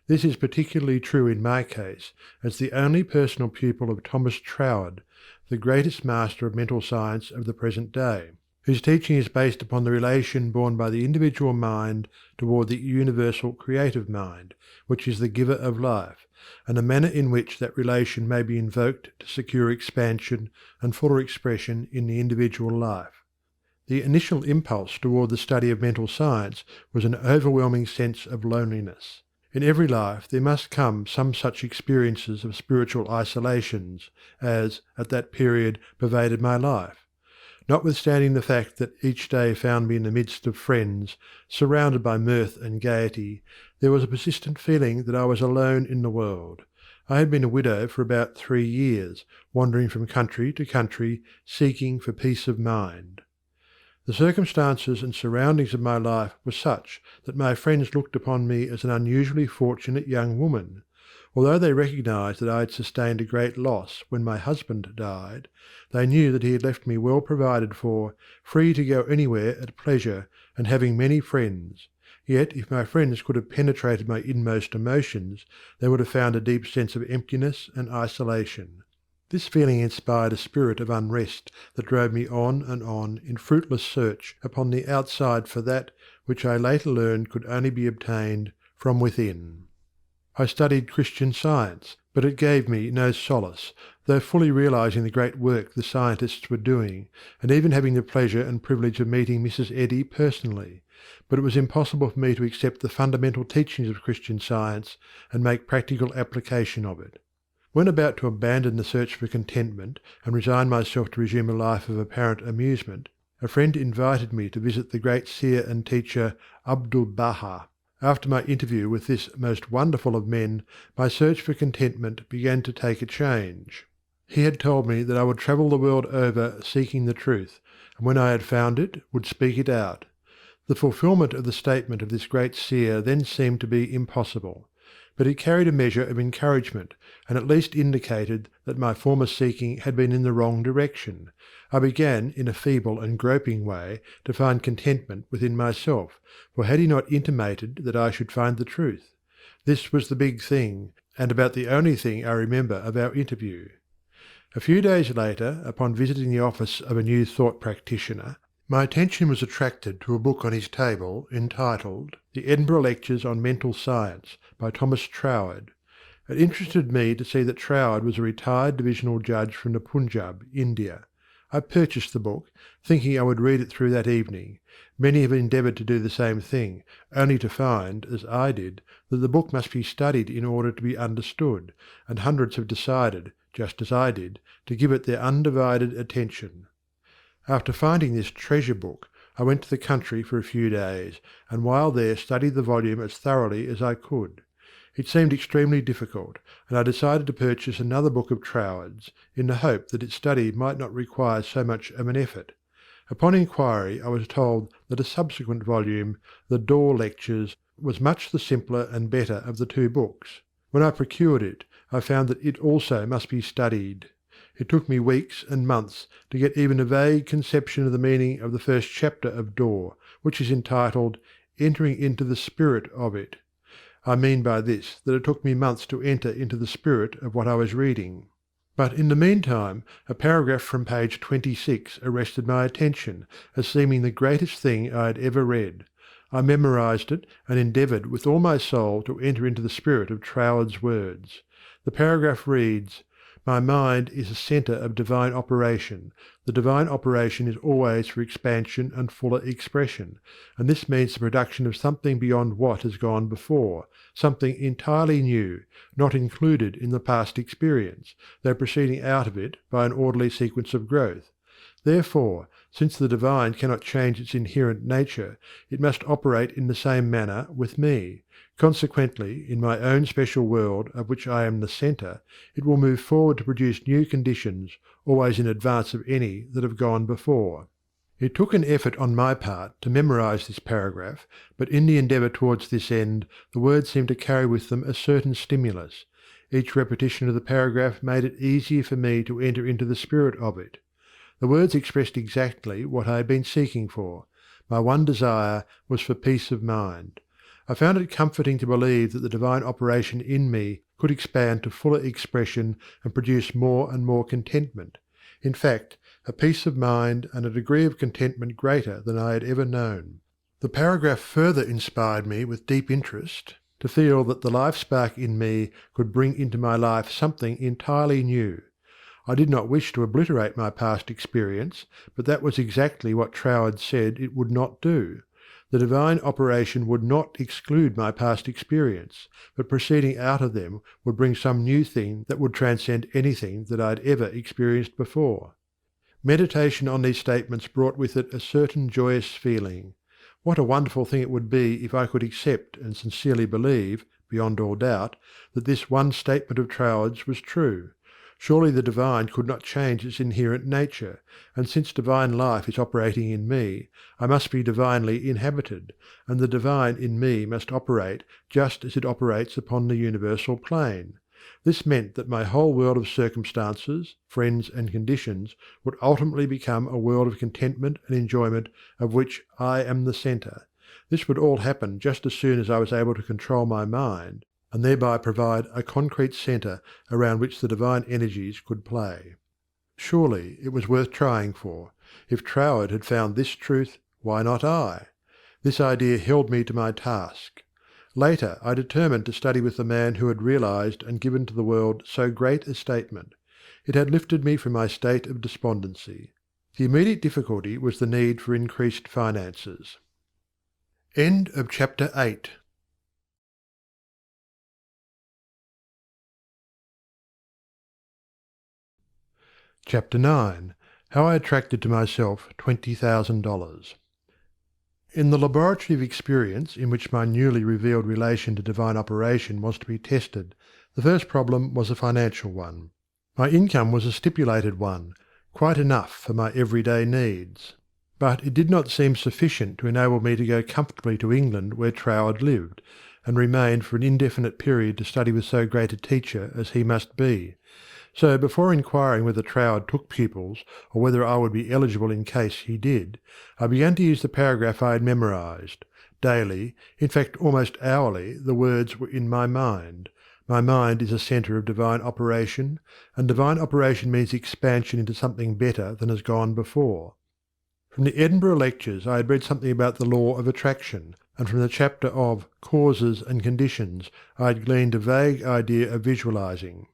This is particularly true in my case, as the only personal pupil of Thomas Troward, the greatest master of mental science of the present day, whose teaching is based upon the relation borne by the individual mind toward the universal creative mind, which is the giver of life, and the manner in which that relation may be invoked to secure expansion and fuller expression in the individual life. The initial impulse toward the study of mental science was an overwhelming sense of loneliness. In every life there must come some such experiences of spiritual isolations as, at that period, pervaded my life. Notwithstanding the fact that each day found me in the midst of friends, surrounded by mirth and gaiety, there was a persistent feeling that I was alone in the world. I had been a widow for about 3 years, wandering from country to country, seeking for peace of mind. The circumstances and surroundings of my life were such that my friends looked upon me as an unusually fortunate young woman. Although they recognized that I had sustained a great loss when my husband died, they knew that he had left me well provided for, free to go anywhere at pleasure, and having many friends. Yet if my friends could have penetrated my inmost emotions, they would have found a deep sense of emptiness and isolation. This feeling inspired a spirit of unrest that drove me on and on in fruitless search upon the outside for that which I later learned could only be obtained from within. I studied Christian Science, but it gave me no solace, though fully realizing the great work the scientists were doing, and even having the pleasure and privilege of meeting Mrs. Eddy personally. But it was impossible for me to accept the fundamental teachings of Christian Science and make practical application of it. When about to abandon the search for contentment and resign myself to resume a life of apparent amusement, a friend invited me to visit the great seer and teacher Abdu'l-Baha. After my interview with this most wonderful of men, my search for contentment began to take a change. He had told me that I would travel the world over seeking the truth, and when I had found it, would speak it out. The fulfilment of the statement of this great seer then seemed to be impossible. But it carried a measure of encouragement, and at least indicated that my former seeking had been in the wrong direction. I began, in a feeble and groping way, to find contentment within myself, for had he not intimated that I should find the truth? This was the big thing, and about the only thing I remember of our interview. A few days later, upon visiting the office of a New Thought practitioner, my attention was attracted to a book on his table entitled The Edinburgh Lectures on Mental Science by Thomas Troward. It interested me to see that Troward was a retired divisional judge from the Punjab, India. I purchased the book, thinking I would read it through that evening. Many have endeavoured to do the same thing, only to find, as I did, that the book must be studied in order to be understood, and hundreds have decided, just as I did, to give it their undivided attention. After finding this treasure book, I went to the country for a few days, and while there studied the volume as thoroughly as I could. It seemed extremely difficult, and I decided to purchase another book of Troward's, in the hope that its study might not require so much of an effort. Upon inquiry I was told that a subsequent volume, The Door Lectures, was much the simpler and better of the two books. When I procured it, I found that it also must be studied. It took me weeks and months to get even a vague conception of the meaning of the first chapter of Door, which is entitled Entering into the Spirit of It. I mean by this that it took me months to enter into the spirit of what I was reading. But in the meantime a paragraph from page 26 arrested my attention as seeming the greatest thing I had ever read. I memorized it and endeavoured with all my soul to enter into the spirit of Troward's words. The paragraph reads, My mind is a centre of divine operation. The divine operation is always for expansion and fuller expression, and this means the production of something beyond what has gone before, something entirely new, not included in the past experience, though proceeding out of it by an orderly sequence of growth. Therefore, since the divine cannot change its inherent nature, it must operate in the same manner with me. Consequently, in my own special world, of which I am the centre, it will move forward to produce new conditions, always in advance of any that have gone before. It took an effort on my part to memorize this paragraph, but in the endeavour towards this end, the words seemed to carry with them a certain stimulus. Each repetition of the paragraph made it easier for me to enter into the spirit of it. The words expressed exactly what I had been seeking for. My one desire was for peace of mind. I found it comforting to believe that the divine operation in me could expand to fuller expression and produce more and more contentment. In fact, a peace of mind and a degree of contentment greater than I had ever known. The paragraph further inspired me with deep interest to feel that the life spark in me could bring into my life something entirely new. I did not wish to obliterate my past experience, but that was exactly what Troward said it would not do. The divine operation would not exclude my past experience, but proceeding out of them would bring some new thing that would transcend anything that I had ever experienced before. Meditation on these statements brought with it a certain joyous feeling. What a wonderful thing it would be if I could accept and sincerely believe, beyond all doubt, that this one statement of Troward's was true. Surely the divine could not change its inherent nature, and since divine life is operating in me, I must be divinely inhabited, and the divine in me must operate just as it operates upon the universal plane. This meant that my whole world of circumstances, friends and conditions would ultimately become a world of contentment and enjoyment of which I am the centre. This would all happen just as soon as I was able to control my mind, and thereby provide a concrete centre around which the divine energies could play. Surely it was worth trying for. If Troward had found this truth, why not I? This idea held me to my task. Later I determined to study with the man who had realized and given to the world so great a statement. It had lifted me from my state of despondency. The immediate difficulty was the need for increased finances. End of chapter 8. Chapter 9. How I attracted to myself $20,000. In the laboratory of experience in which my newly revealed relation to divine operation was to be tested, the first problem was a financial one. My income was a stipulated one, quite enough for my everyday needs. But it did not seem sufficient to enable me to go comfortably to England where Troward lived, and remain for an indefinite period to study with so great a teacher as he must be. So before inquiring whether Troward took pupils, or whether I would be eligible in case he did, I began to use the paragraph I had memorized. Daily, in fact almost hourly, the words were in my mind. My mind is a centre of divine operation, and divine operation means expansion into something better than has gone before. From the Edinburgh lectures I had read something about the law of attraction, and from the chapter of Causes and Conditions I had gleaned a vague idea of visualizing.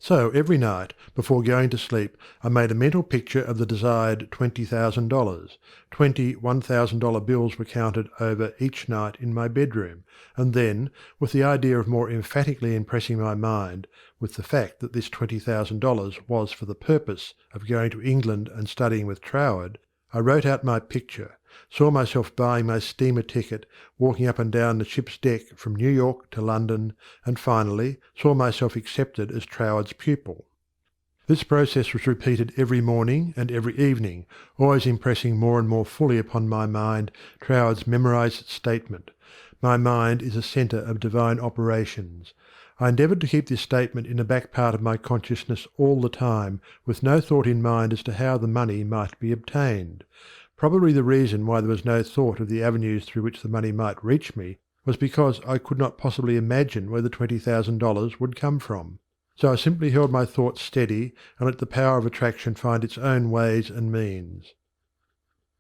So every night, before going to sleep, I made a mental picture of the desired $20,000. 20 $1,000 bills were counted over each night in my bedroom, and then, with the idea of more emphatically impressing my mind with the fact that this $20,000 was for the purpose of going to England and studying with Troward, I wrote out my picture, saw myself buying my steamer ticket, walking up and down the ship's deck from New York to London, and finally saw myself accepted as Troward's pupil. This process was repeated every morning and every evening, always impressing more and more fully upon my mind Troward's memorized statement, "My mind is a centre of divine operations." I endeavoured to keep this statement in the back part of my consciousness all the time, with no thought in mind as to how the money might be obtained. Probably the reason why there was no thought of the avenues through which the money might reach me was because I could not possibly imagine where the $20,000 would come from. So I simply held my thoughts steady and let the power of attraction find its own ways and means.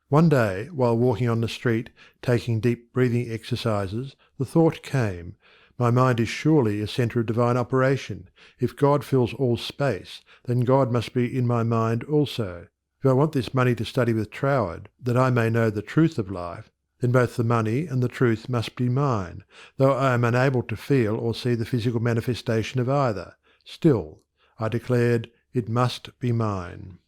One day, while walking on the street, taking deep breathing exercises, the thought came, My mind is surely a centre of divine operation. If God fills all space, then God must be in my mind also. If I want this money to study with Troward, that I may know the truth of life, then both the money and the truth must be mine, though I am unable to feel or see the physical manifestation of either. Still, I declared, it must be mine.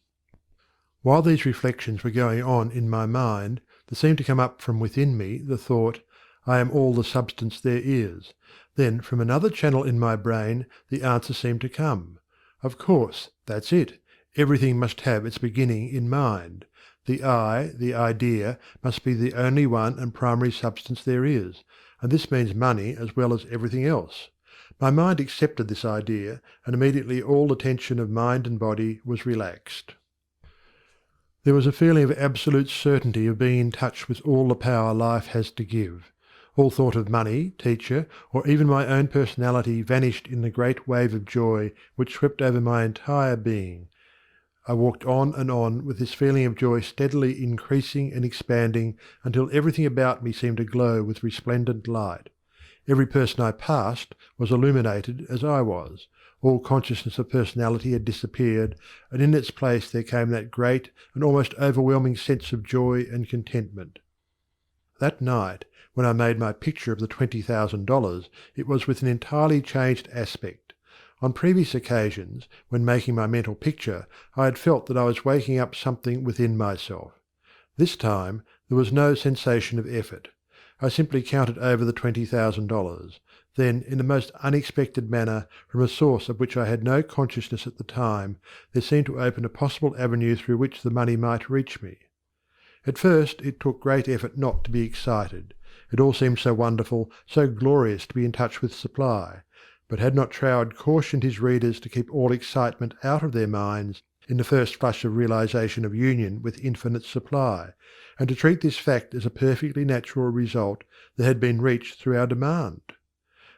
While these reflections were going on in my mind, there seemed to come up from within me the thought, I am all the substance there is. Then from another channel in my brain the answer seemed to come. Of course, that's it. Everything must have its beginning in mind. The I, the idea, must be the only one and primary substance there is, and this means money as well as everything else. My mind accepted this idea, and immediately all the tension of mind and body was relaxed. There was a feeling of absolute certainty of being in touch with all the power life has to give. All thought of money, teacher, or even my own personality vanished in the great wave of joy which swept over my entire being. I walked on with this feeling of joy steadily increasing and expanding until everything about me seemed to glow with resplendent light. Every person I passed was illuminated as I was. All consciousness of personality had disappeared, and in its place there came that great and almost overwhelming sense of joy and contentment. That night, when I made my picture of the $20,000, it was with an entirely changed aspect. On previous occasions, when making my mental picture, I had felt that I was waking up something within myself. This time there was no sensation of effort. I simply counted over the $20,000. Then, in the most unexpected manner, from a source of which I had no consciousness at the time, there seemed to open a possible avenue through which the money might reach me. At first it took great effort not to be excited. It all seemed so wonderful, so glorious to be in touch with supply. But had not Troward cautioned his readers to keep all excitement out of their minds in the first flush of realization of union with infinite supply, and to treat this fact as a perfectly natural result that had been reached through our demand?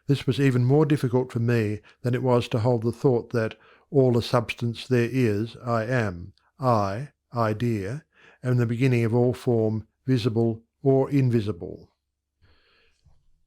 This was even more difficult for me than it was to hold the thought that all the substance there is I am, idea, am the beginning of all form, visible or invisible.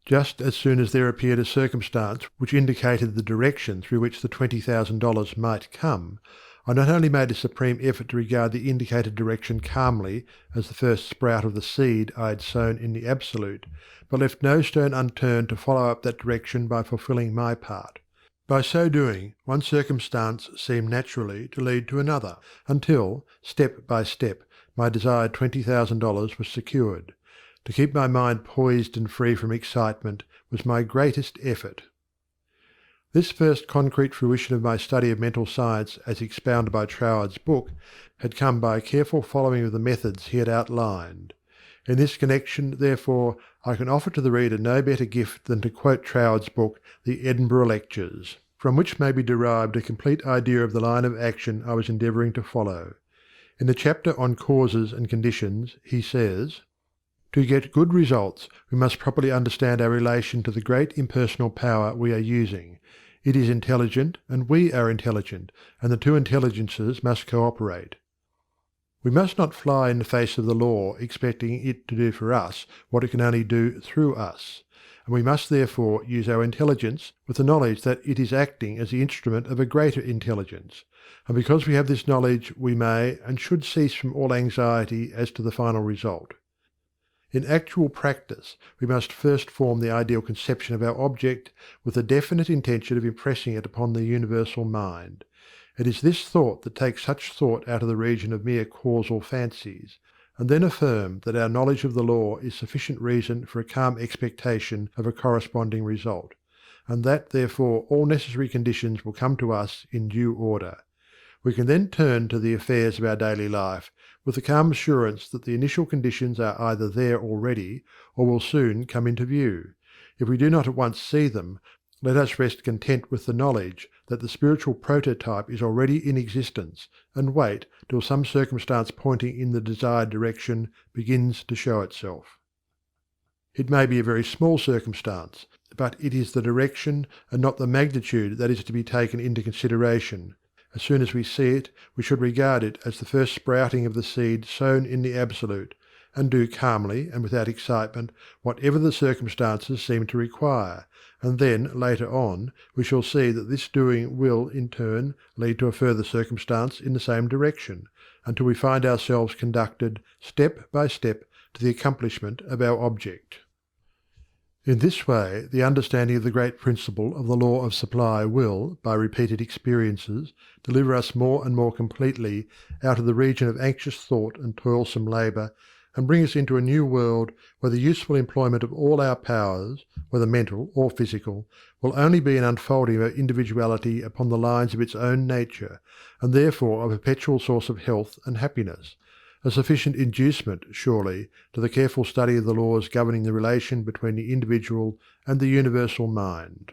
Just as soon as there appeared a circumstance which indicated the direction through which the $20,000 might come, I not only made a supreme effort to regard the indicated direction calmly as the first sprout of the seed I had sown in the Absolute, but left no stone unturned to follow up that direction by fulfilling my part. By so doing, one circumstance seemed naturally to lead to another, until, step by step, my desired $20,000 was secured. To keep my mind poised and free from excitement was my greatest effort. This first concrete fruition of my study of mental science as expounded by Troward's book had come by a careful following of the methods he had outlined. In this connection, therefore, I can offer to the reader no better gift than to quote Troward's book, The Edinburgh Lectures, from which may be derived a complete idea of the line of action I was endeavouring to follow. In the chapter on causes and conditions, he says, To get good results, we must properly understand our relation to the great impersonal power we are using. It is intelligent, and we are intelligent, and the two intelligences must cooperate. We must not fly in the face of the law expecting it to do for us what it can only do through us, and we must therefore use our intelligence with the knowledge that it is acting as the instrument of a greater intelligence, and because we have this knowledge we may and should cease from all anxiety as to the final result. In actual practice, we must first form the ideal conception of our object with the definite intention of impressing it upon the universal mind. It is this thought that takes such thought out of the region of mere causal fancies, and then affirm that our knowledge of the law is sufficient reason for a calm expectation of a corresponding result, and that therefore all necessary conditions will come to us in due order. We can then turn to the affairs of our daily life with the calm assurance that the initial conditions are either there already or will soon come into view. If we do not at once see them, let us rest content with the knowledge that the spiritual prototype is already in existence, and wait till some circumstance pointing in the desired direction begins to show itself. It may be a very small circumstance, but it is the direction and not the magnitude that is to be taken into consideration. As soon as we see it, we should regard it as the first sprouting of the seed sown in the Absolute, and do calmly and without excitement whatever the circumstances seem to require, and then, later on, we shall see that this doing will, in turn, lead to a further circumstance in the same direction, until we find ourselves conducted step by step to the accomplishment of our object. In this way, the understanding of the great principle of the law of supply will, by repeated experiences, deliver us more and more completely out of the region of anxious thought and toilsome labour, and bring us into a new world where the useful employment of all our powers, whether mental or physical, will only be an unfolding of our individuality upon the lines of its own nature, and therefore a perpetual source of health and happiness, a sufficient inducement, surely, to the careful study of the laws governing the relation between the individual and the universal mind.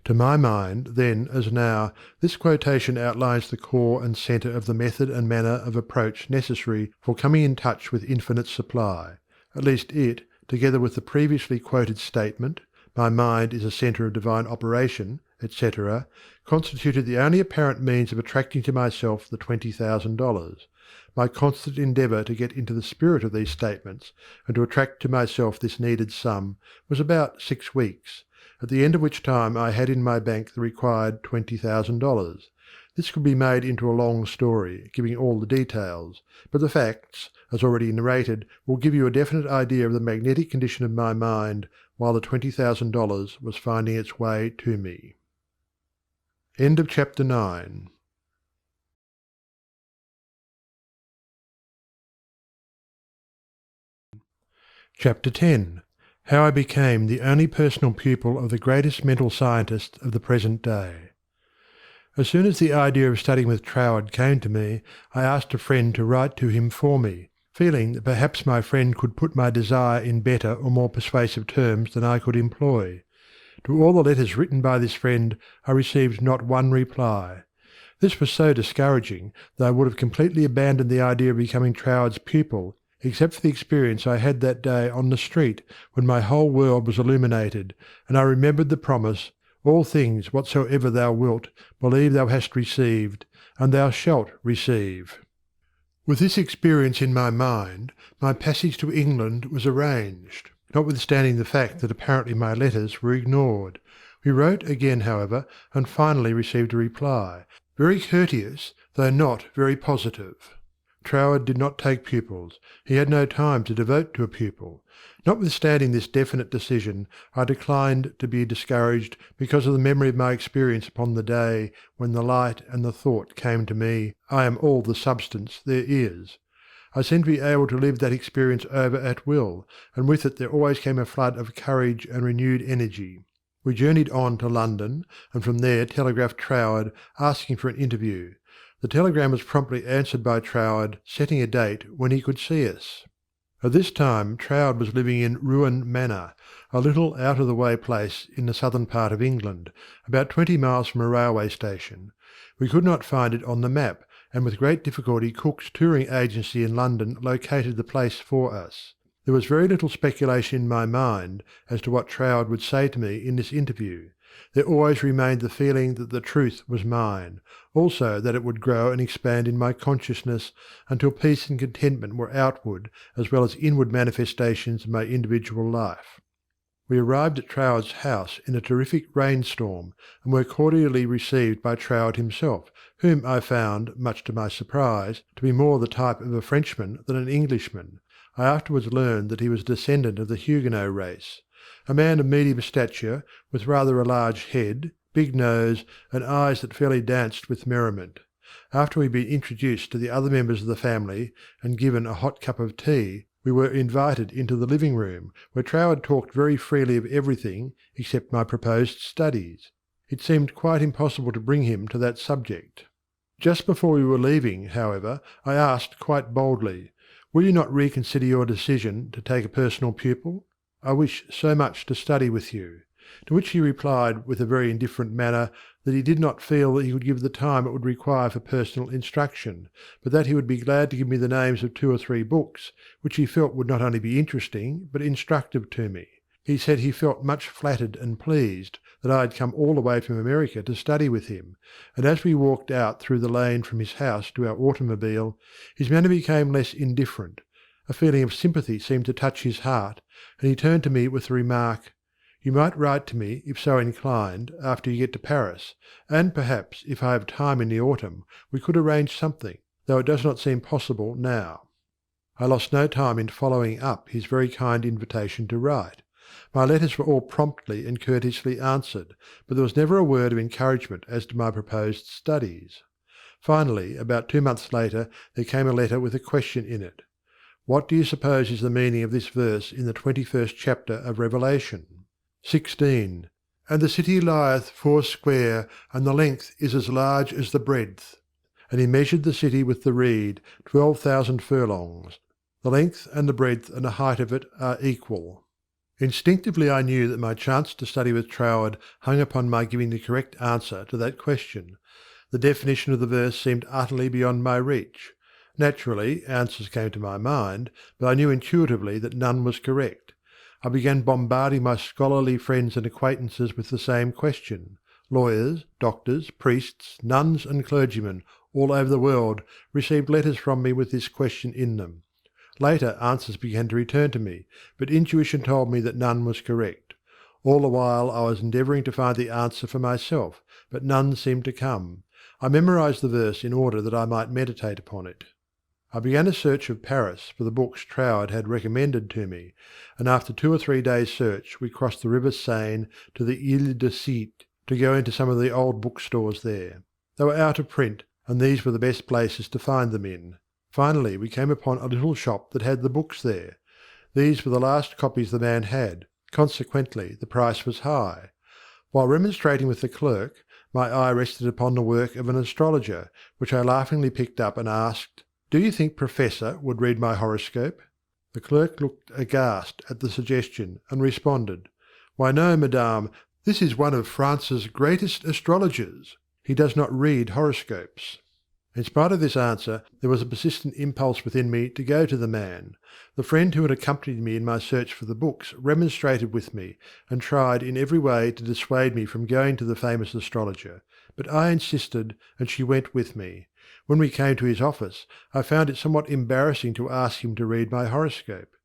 To my mind, then as now, this quotation outlines the core and centre of the method and manner of approach necessary for coming in touch with infinite supply. At least it, together with the previously quoted statement, "My mind is a centre of divine operation," etc., constituted the only apparent means of attracting to myself the $20,000. My constant endeavour to get into the spirit of these statements, and to attract to myself this needed sum, was about 6 weeks, at the end of which time I had in my bank the required $20,000. This could be made into a long story, giving all the details, but the facts, as already narrated, will give you a definite idea of the magnetic condition of my mind while the $20,000 was finding its way to me. End of chapter 9. Chapter 10. How I became the only personal pupil of the greatest mental scientist of the present day. As soon as the idea of studying with Troward came to me, I asked a friend to write to him for me, feeling that perhaps my friend could put my desire in better or more persuasive terms than I could employ. To all the letters written by this friend I received not one reply. This was so discouraging that I would have completely abandoned the idea of becoming Troward's pupil, except for the experience I had that day on the street when my whole world was illuminated, and I remembered the promise, "All things whatsoever thou wilt, believe thou hast received, and thou shalt receive." With this experience in my mind, my passage to England was arranged, notwithstanding the fact that apparently my letters were ignored. We wrote again, however, and finally received a reply, very courteous, though not very positive. Troward did not take pupils. He had no time to devote to a pupil. Notwithstanding this definite decision, I declined to be discouraged because of the memory of my experience upon the day when the light and the thought came to me, "I am all the substance there is." I seemed to be able to live that experience over at will, and with it there always came a flood of courage and renewed energy. We journeyed on to London, and from there telegraphed Troward asking for an interview. The telegram was promptly answered by Troward, setting a date when he could see us. At this time Troward was living in Ruan Manor, a little out-of-the-way place in the southern part of England, about 20 miles from a railway station. We could not find it on the map, and with great difficulty Cook's touring agency in London located the place for us. There was very little speculation in my mind as to what Troward would say to me in this interview. There always remained the feeling that the truth was mine, also that it would grow and expand in my consciousness until peace and contentment were outward as well as inward manifestations of my individual life. We arrived at Troward's house in a terrific rainstorm, and were cordially received by Troward himself, whom I found, much to my surprise, to be more the type of a Frenchman than an Englishman. I afterwards learned that he was a descendant of the Huguenot race. A man of medium stature, with rather a large head, big nose, and eyes that fairly danced with merriment. After we had been introduced to the other members of the family, and given a hot cup of tea, we were invited into the living-room, where Troward talked very freely of everything except my proposed studies. It seemed quite impossible to bring him to that subject. Just before we were leaving, however, I asked quite boldly, "Will you not reconsider your decision to take a personal pupil? I wish so much to study with you." To which he replied with a very indifferent manner that he did not feel that he could give the time it would require for personal instruction, but that he would be glad to give me the names of 2 or 3 books, which he felt would not only be interesting but instructive to me. He said he felt much flattered and pleased that I had come all the way from America to study with him, and as we walked out through the lane from his house to our automobile, his manner became less indifferent. A feeling of sympathy seemed to touch his heart, and he turned to me with the remark, "You might write to me, if so inclined, after you get to Paris, and perhaps, if I have time in the autumn, we could arrange something, though it does not seem possible now." I lost no time in following up his very kind invitation to write. My letters were all promptly and courteously answered, but there was never a word of encouragement as to my proposed studies. Finally, about 2 months later, there came a letter with a question in it. "What do you suppose is the meaning of this verse in the 21st chapter of Revelation?" 16. "And the city lieth foursquare, and the length is as large as the breadth. And he measured the city with the reed, 12,000 furlongs. The length and the breadth and the height of it are equal." Instinctively I knew that my chance to study with Troward hung upon my giving the correct answer to that question. The definition of the verse seemed utterly beyond my reach. Naturally, answers came to my mind, but I knew intuitively that none was correct. I began bombarding my scholarly friends and acquaintances with the same question. Lawyers, doctors, priests, nuns, and clergymen, all over the world, received letters from me with this question in them. Later answers began to return to me, but intuition told me that none was correct. All the while I was endeavouring to find the answer for myself, but none seemed to come. I memorized the verse in order that I might meditate upon it. I began a search of Paris for the books Troward had recommended to me, and after 2 or 3 days' search we crossed the river Seine to the Ile de Cite to go into some of the old bookstores there. They were out of print, and these were the best places to find them in. Finally we came upon a little shop that had the books there. These were the last copies the man had, consequently the price was high. While remonstrating with the clerk, my eye rested upon the work of an astrologer, which I laughingly picked up and asked, "Do you think Professor would read my horoscope?" The clerk looked aghast at the suggestion, and responded, "Why no, madame, this is one of France's greatest astrologers. He does not read horoscopes." In spite of this answer, there was a persistent impulse within me to go to the man. The friend who had accompanied me in my search for the books remonstrated with me, and tried in every way to dissuade me from going to the famous astrologer, but I insisted, and she went with me. When we came to his office, I found it somewhat embarrassing to ask him to read my horoscope.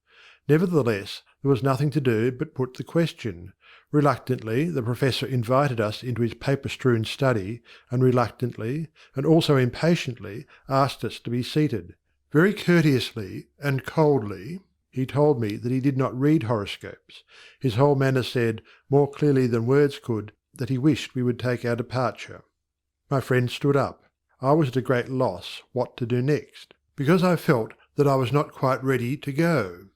Nevertheless, there was nothing to do but put the question. Reluctantly, the professor invited us into his paper-strewn study, and reluctantly, and also impatiently, asked us to be seated. Very courteously and coldly, he told me that he did not read horoscopes. His whole manner said, more clearly than words could, that he wished we would take our departure. My friend stood up. I was at a great loss what to do next, because I felt that I was not quite ready to go.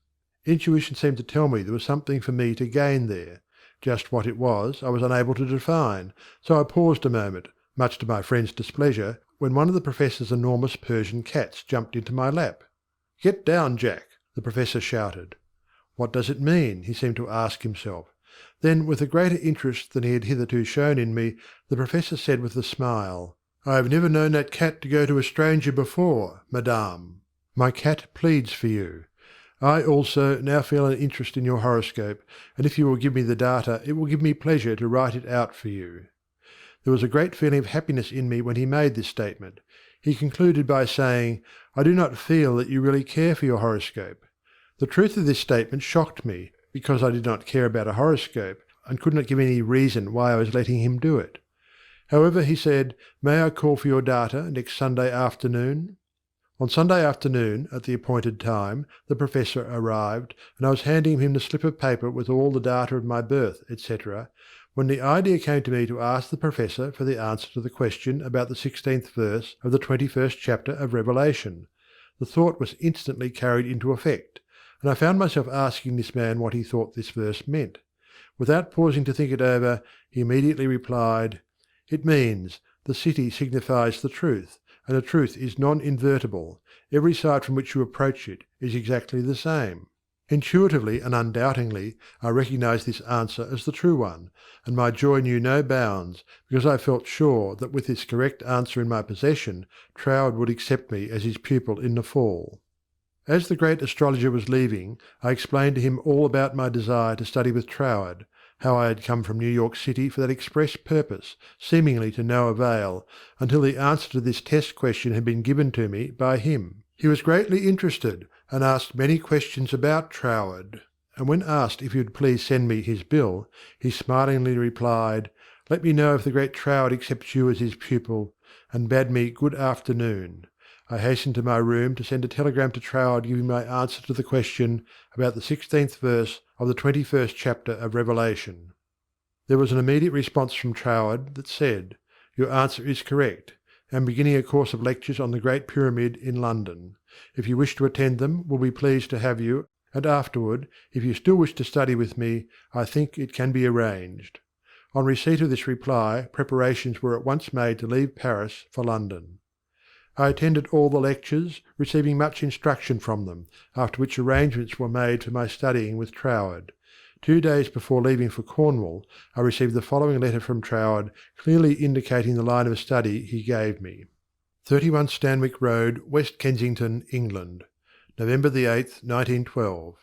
Intuition seemed to tell me there was something for me to gain there. Just what it was I was unable to define, so I paused a moment, much to my friend's displeasure, when one of the professor's enormous Persian cats jumped into my lap. "Get down, Jack!" the professor shouted. What does it mean? He seemed to ask himself. Then, with a greater interest than he had hitherto shown in me, the professor said with a smile, "I have never known that cat to go to a stranger before, madame. My cat pleads for you. I also now feel an interest in your horoscope, and if you will give me the data it will give me pleasure to write it out for you." There was a great feeling of happiness in me when he made this statement. He concluded by saying, "I do not feel that you really care for your horoscope." The truth of this statement shocked me, because I did not care about a horoscope, and could not give any reason why I was letting him do it. However, he said, "May I call for your data next Sunday afternoon?" On Sunday afternoon, at the appointed time, the professor arrived, and I was handing him the slip of paper with all the data of my birth, etc., when the idea came to me to ask the professor for the answer to the question about the 16th verse of the 21st chapter of Revelation. The thought was instantly carried into effect, and I found myself asking this man what he thought this verse meant. Without pausing to think it over, he immediately replied, "It means, the city signifies the truth, and the truth is non-invertible. Every side from which you approach it is exactly the same." Intuitively and undoubtingly I recognized this answer as the true one, and my joy knew no bounds, because I felt sure that with this correct answer in my possession, Troward would accept me as his pupil in the fall. As the great astrologer was leaving, I explained to him all about my desire to study with Troward, how I had come from New York City for that express purpose, seemingly to no avail, until the answer to this test question had been given to me by him. He was greatly interested, and asked many questions about Troward, and when asked if he would please send me his bill, he smilingly replied, "Let me know if the great Troward accepts you as his pupil," and bade me good afternoon. I hastened to my room to send a telegram to Troward giving my answer to the question about the 16th verse of the 21st chapter of Revelation. There was an immediate response from Troward that said, "Your answer is correct. I am beginning a course of lectures on the Great Pyramid in London. If you wish to attend them, we'll be pleased to have you, and afterward, if you still wish to study with me, I think it can be arranged." On receipt of this reply, preparations were at once made to leave Paris for London. I attended all the lectures, receiving much instruction from them, after which arrangements were made for my studying with Troward. 2 days before leaving for Cornwall, I received the following letter from Troward, clearly indicating the line of study he gave me. 31 Stanwick Road, West Kensington, England, November the 8th, 1912.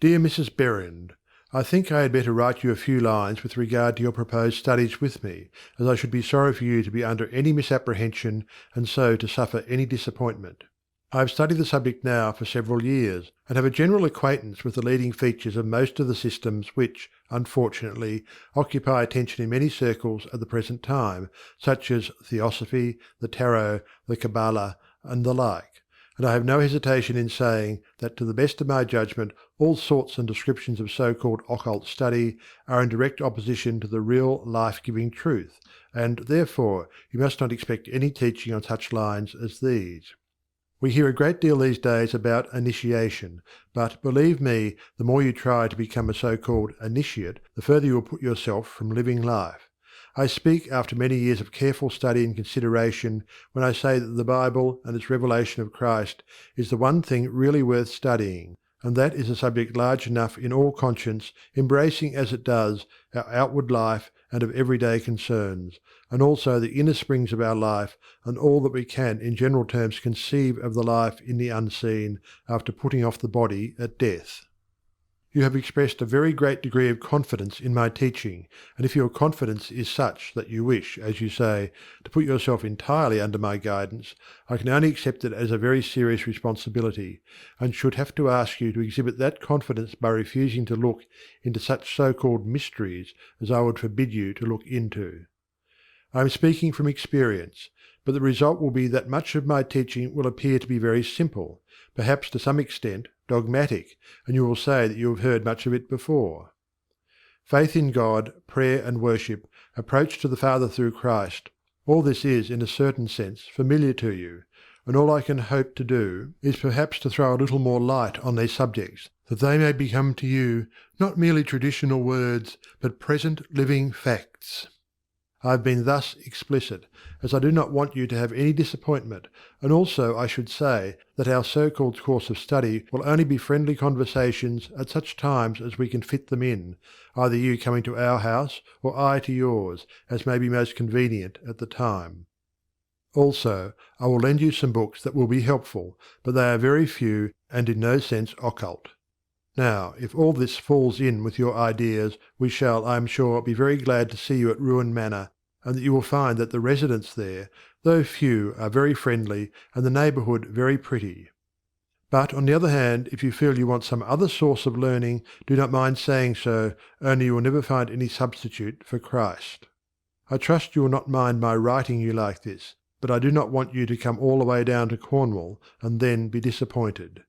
Dear Mrs. Behrend, I think I had better write you a few lines with regard to your proposed studies with me, as I should be sorry for you to be under any misapprehension and so to suffer any disappointment. I have studied the subject now for several years, and have a general acquaintance with the leading features of most of the systems which, unfortunately, occupy attention in many circles at the present time, such as Theosophy, the Tarot, the Kabbalah, and the like, and I have no hesitation in saying that to the best of my judgment all sorts and descriptions of so-called occult study are in direct opposition to the real life-giving truth, and therefore you must not expect any teaching on such lines as these. We hear a great deal these days about initiation, but believe me, the more you try to become a so-called initiate, the further you will put yourself from living life. I speak after many years of careful study and consideration when I say that the Bible and its revelation of Christ is the one thing really worth studying, and that is a subject large enough in all conscience, embracing as it does our outward life and of everyday concerns, and also the inner springs of our life and all that we can in general terms conceive of the life in the unseen after putting off the body at death. You have expressed a very great degree of confidence in my teaching, and if your confidence is such that you wish, as you say, to put yourself entirely under my guidance, I can only accept it as a very serious responsibility, and should have to ask you to exhibit that confidence by refusing to look into such so-called mysteries as I would forbid you to look into. I am speaking from experience, but the result will be that much of my teaching will appear to be very simple, perhaps to some extent dogmatic, and you will say that you have heard much of it before. Faith in God, prayer and worship, approach to the Father through Christ, all this is, in a certain sense, familiar to you, and all I can hope to do is perhaps to throw a little more light on these subjects, that they may become to you not merely traditional words, but present living facts. I have been thus explicit, as I do not want you to have any disappointment, and also I should say that our so-called course of study will only be friendly conversations at such times as we can fit them in, either you coming to our house or I to yours, as may be most convenient at the time. Also, I will lend you some books that will be helpful, but they are very few and in no sense occult. Now, if all this falls in with your ideas, we shall, I am sure, be very glad to see you at Ruan Manor, and that you will find that the residents there, though few, are very friendly, and the neighbourhood very pretty. But, on the other hand, if you feel you want some other source of learning, do not mind saying so, only you will never find any substitute for Christ. I trust you will not mind my writing you like this, but I do not want you to come all the way down to Cornwall, and then be disappointed.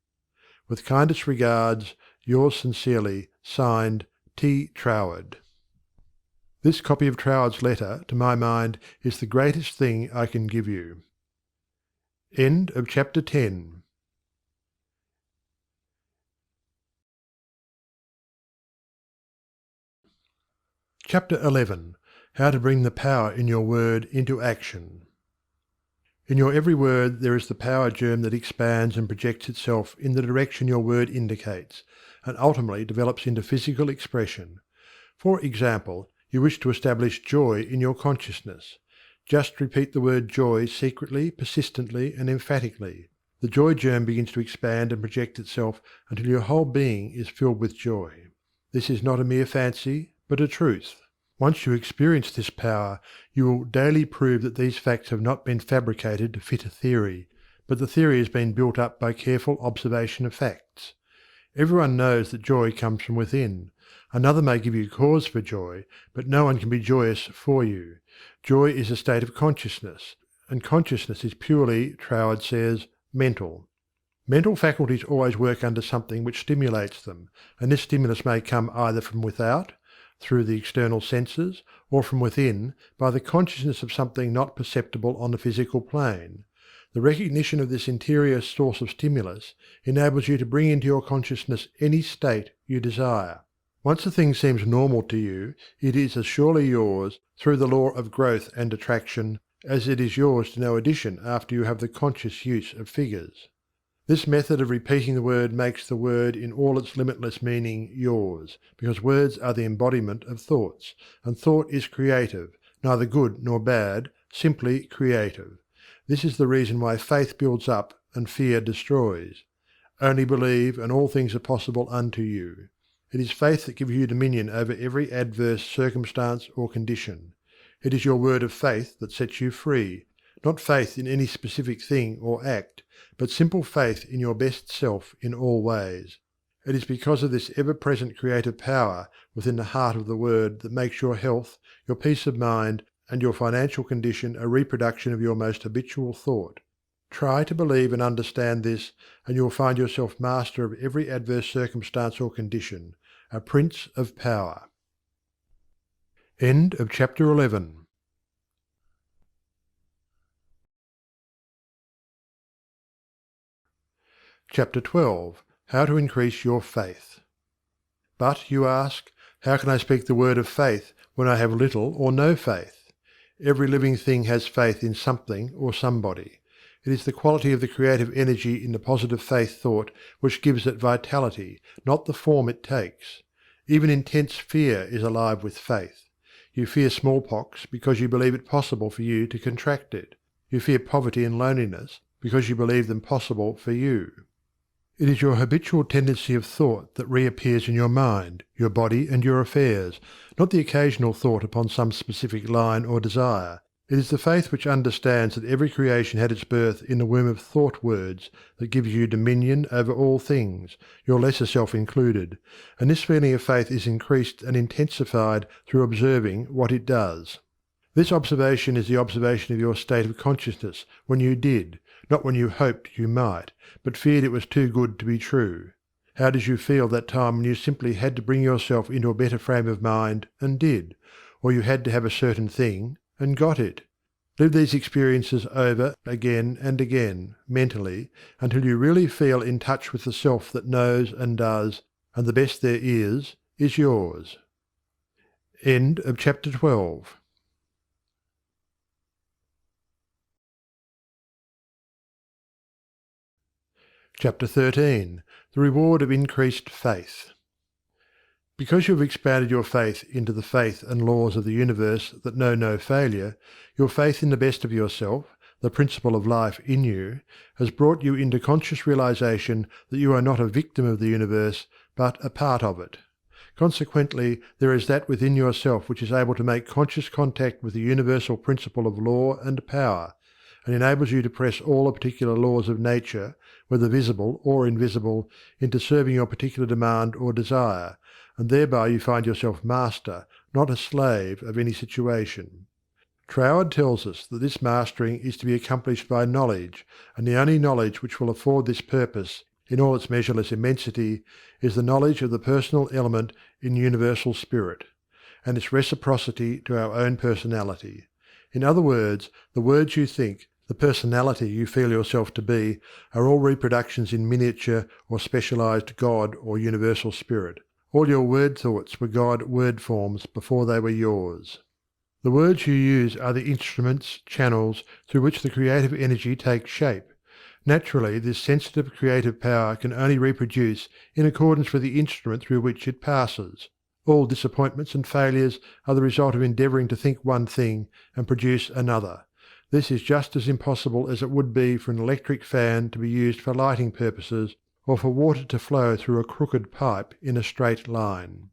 With kindest regards, Yours sincerely, signed, T. Troward. This copy of Troward's letter, to my mind, is the greatest thing I can give you. End of chapter 10. Chapter 11. How to bring the power in your word into action. In your every word there is the power germ that expands and projects itself in the direction your word indicates, and ultimately develops into physical expression. For example, you wish to establish joy in your consciousness. Just repeat the word joy secretly, persistently, and emphatically. The joy germ begins to expand and project itself until your whole being is filled with joy. This is not a mere fancy, but a truth. Once you experience this power, you will daily prove that these facts have not been fabricated to fit a theory, but the theory has been built up by careful observation of facts. Everyone knows that joy comes from within. Another may give you cause for joy, but no one can be joyous for you. Joy is a state of consciousness, and consciousness is purely, Troward says, mental. Mental faculties always work under something which stimulates them, and this stimulus may come either from without, through the external senses, or from within, by the consciousness of something not perceptible on the physical plane. The recognition of this interior source of stimulus enables you to bring into your consciousness any state you desire. Once a thing seems normal to you, it is as surely yours, through the law of growth and attraction, as it is yours to no addition after you have the conscious use of figures. This method of repeating the word makes the word in all its limitless meaning yours, because words are the embodiment of thoughts, and thought is creative, neither good nor bad, simply creative. This is the reason why faith builds up and fear destroys. Only believe, and all things are possible unto you. It is faith that gives you dominion over every adverse circumstance or condition. It is your word of faith that sets you free, not faith in any specific thing or act, but simple faith in your best self in all ways. It is because of this ever-present creative power within the heart of the word that makes your health, your peace of mind, and your financial condition a reproduction of your most habitual thought. Try to believe and understand this, and you will find yourself master of every adverse circumstance or condition, a prince of power. End of chapter 11. Chapter 12. How to increase your faith. But, you ask, how can I speak the word of faith when I have little or no faith? Every living thing has faith in something or somebody. It is the quality of the creative energy in the positive faith thought which gives it vitality, not the form it takes. Even intense fear is alive with faith. You fear smallpox because you believe it possible for you to contract it. You fear poverty and loneliness because you believe them possible for you. It is your habitual tendency of thought that reappears in your mind, your body, and your affairs, not the occasional thought upon some specific line or desire. It is the faith which understands that every creation had its birth in the womb of thought words that gives you dominion over all things, your lesser self included, and this feeling of faith is increased and intensified through observing what it does. This observation is the observation of your state of consciousness when you did, not when you hoped you might, but feared it was too good to be true. How did you feel that time when you simply had to bring yourself into a better frame of mind, and did, or you had to have a certain thing, and got it? Live these experiences over again and again, mentally, until you really feel in touch with the self that knows and does, and the best there is yours. End of chapter 12. Chapter 13. The Reward of Increased Faith. Because you have expanded your faith into the faith and laws of the universe that know no failure, your faith in the best of yourself, the principle of life in you, has brought you into conscious realization that you are not a victim of the universe, but a part of it. Consequently, there is that within yourself which is able to make conscious contact with the universal principle of law and power, and enables you to press all the particular laws of nature, whether visible or invisible, into serving your particular demand or desire, and thereby you find yourself master, not a slave, of any situation. Troward tells us that this mastering is to be accomplished by knowledge, and the only knowledge which will afford this purpose, in all its measureless immensity, is the knowledge of the personal element in universal spirit, and its reciprocity to our own personality. In other words, the words you think, the personality you feel yourself to be, are all reproductions in miniature or specialized God or universal spirit. All your word thoughts were God word forms before they were yours. The words you use are the instruments, channels, through which the creative energy takes shape. Naturally, this sensitive creative power can only reproduce in accordance with the instrument through which it passes. All disappointments and failures are the result of endeavouring to think one thing and produce another. This is just as impossible as it would be for an electric fan to be used for lighting purposes, or for water to flow through a crooked pipe in a straight line.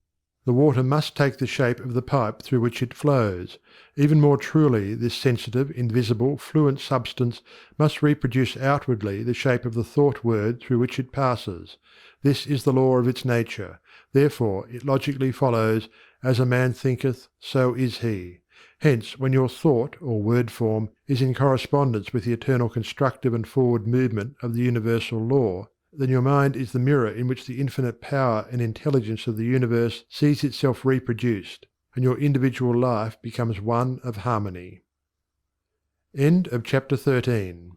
The water must take the shape of the pipe through which it flows. Even more truly, this sensitive, invisible, fluent substance must reproduce outwardly the shape of the thought word through which it passes. This is the law of its nature. Therefore it logically follows, as a man thinketh, so is he. Hence, when your thought or word form is in correspondence with the eternal constructive and forward movement of the universal law, then your mind is the mirror in which the infinite power and intelligence of the universe sees itself reproduced, and your individual life becomes one of harmony. End of chapter 13.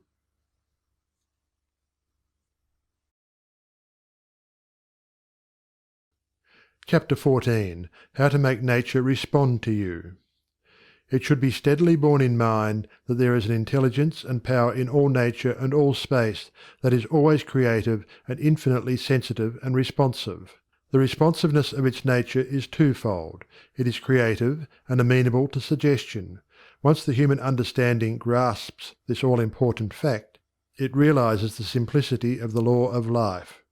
Chapter 14. How to make nature respond to you. It should be steadily borne in mind that there is an intelligence and power in all nature and all space that is always creative and infinitely sensitive and responsive. The responsiveness of its nature is twofold. It is creative and amenable to suggestion. Once the human understanding grasps this all-important fact, it realizes the simplicity of the law of life.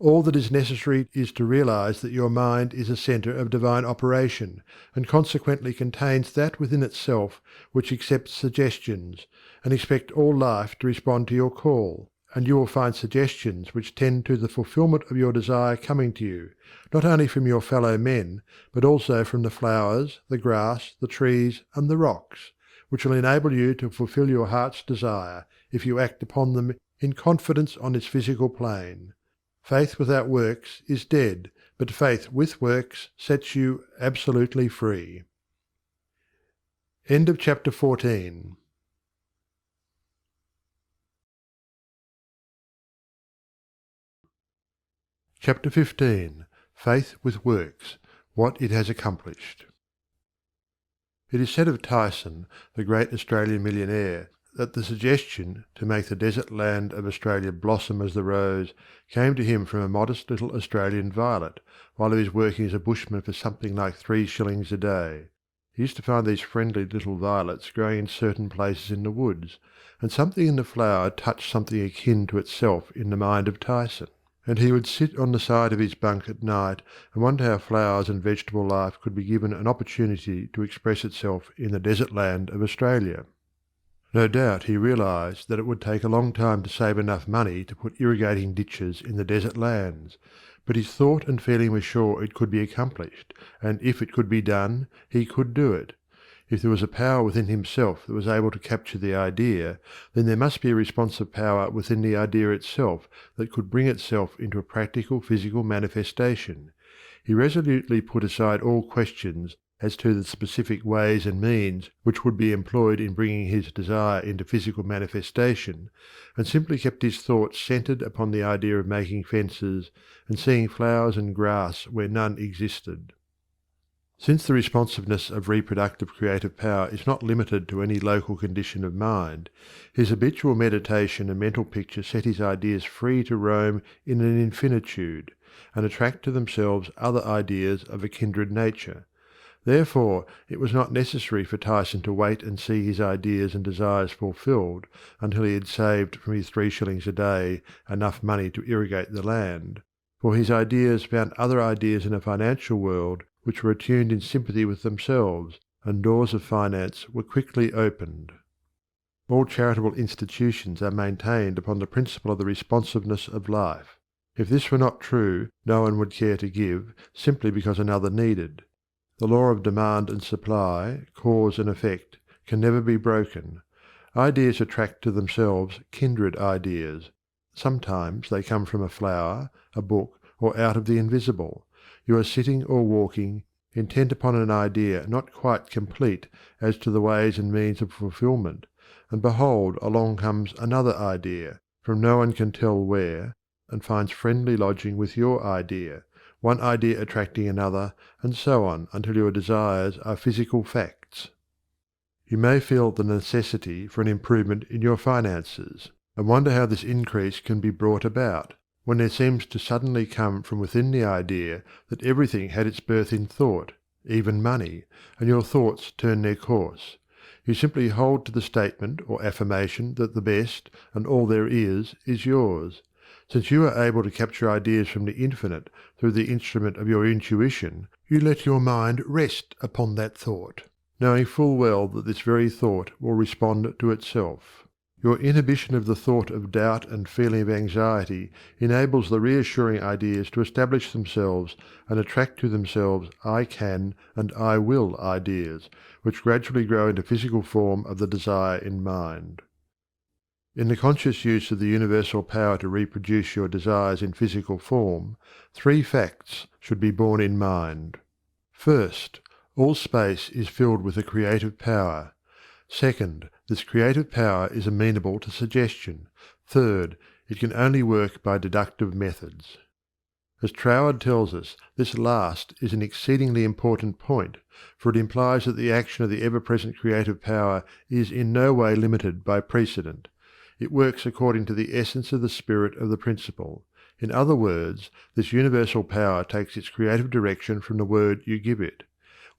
All that is necessary is to realize that your mind is a center of divine operation, and consequently contains that within itself which accepts suggestions, and expect all life to respond to your call, and you will find suggestions which tend to the fulfillment of your desire coming to you, not only from your fellow men, but also from the flowers, the grass, the trees, and the rocks, which will enable you to fulfill your heart's desire, if you act upon them in confidence on this physical plane. Faith without works is dead, but faith with works sets you absolutely free. End of chapter 14. Chapter 15. Faith with Works. What it has accomplished. It is said of Tyson, the great Australian millionaire, that the suggestion to make the desert land of Australia blossom as the rose came to him from a modest little Australian violet, while he was working as a bushman for something like 3 shillings a day. He used to find these friendly little violets growing in certain places in the woods, and something in the flower touched something akin to itself in the mind of Tyson, and he would sit on the side of his bunk at night and wonder how flowers and vegetable life could be given an opportunity to express itself in the desert land of Australia. No doubt he realized that it would take a long time to save enough money to put irrigating ditches in the desert lands, but his thought and feeling were sure it could be accomplished, and if it could be done, he could do it. If there was a power within himself that was able to capture the idea, then there must be a responsive power within the idea itself that could bring itself into a practical physical manifestation. He resolutely put aside all questions as to the specific ways and means which would be employed in bringing his desire into physical manifestation, and simply kept his thoughts centred upon the idea of making fences and seeing flowers and grass where none existed. Since the responsiveness of reproductive creative power is not limited to any local condition of mind, his habitual meditation and mental picture set his ideas free to roam in an infinitude, and attract to themselves other ideas of a kindred nature. Therefore it was not necessary for Tyson to wait and see his ideas and desires fulfilled until he had saved from his 3 shillings a day enough money to irrigate the land, for his ideas found other ideas in a financial world which were attuned in sympathy with themselves, and doors of finance were quickly opened. All charitable institutions are maintained upon the principle of the responsiveness of life. If this were not true, no one would care to give, simply because another needed. The law of demand and supply, cause and effect, can never be broken. Ideas attract to themselves kindred ideas. Sometimes they come from a flower, a book, or out of the invisible. You are sitting or walking, intent upon an idea not quite complete as to the ways and means of fulfilment, and behold along comes another idea, from no one can tell where, and finds friendly lodging with your idea, one idea attracting another, and so on until your desires are physical facts. You may feel the necessity for an improvement in your finances, and wonder how this increase can be brought about, when there seems to suddenly come from within the idea that everything had its birth in thought, even money, and your thoughts turn their course. You simply hold to the statement or affirmation that the best, and all there is yours. Since you are able to capture ideas from the infinite through the instrument of your intuition, you let your mind rest upon that thought, knowing full well that this very thought will respond to itself. Your inhibition of the thought of doubt and feeling of anxiety enables the reassuring ideas to establish themselves and attract to themselves "I can" and "I will" ideas, which gradually grow into physical form of the desire in mind. In the conscious use of the universal power to reproduce your desires in physical form, three facts should be borne in mind. First, all space is filled with a creative power. Second, this creative power is amenable to suggestion. Third, it can only work by deductive methods. As Troward tells us, this last is an exceedingly important point, for it implies that the action of the ever-present creative power is in no way limited by precedent. It works according to the essence of the spirit of the principle. In other words, this universal power takes its creative direction from the word you give it.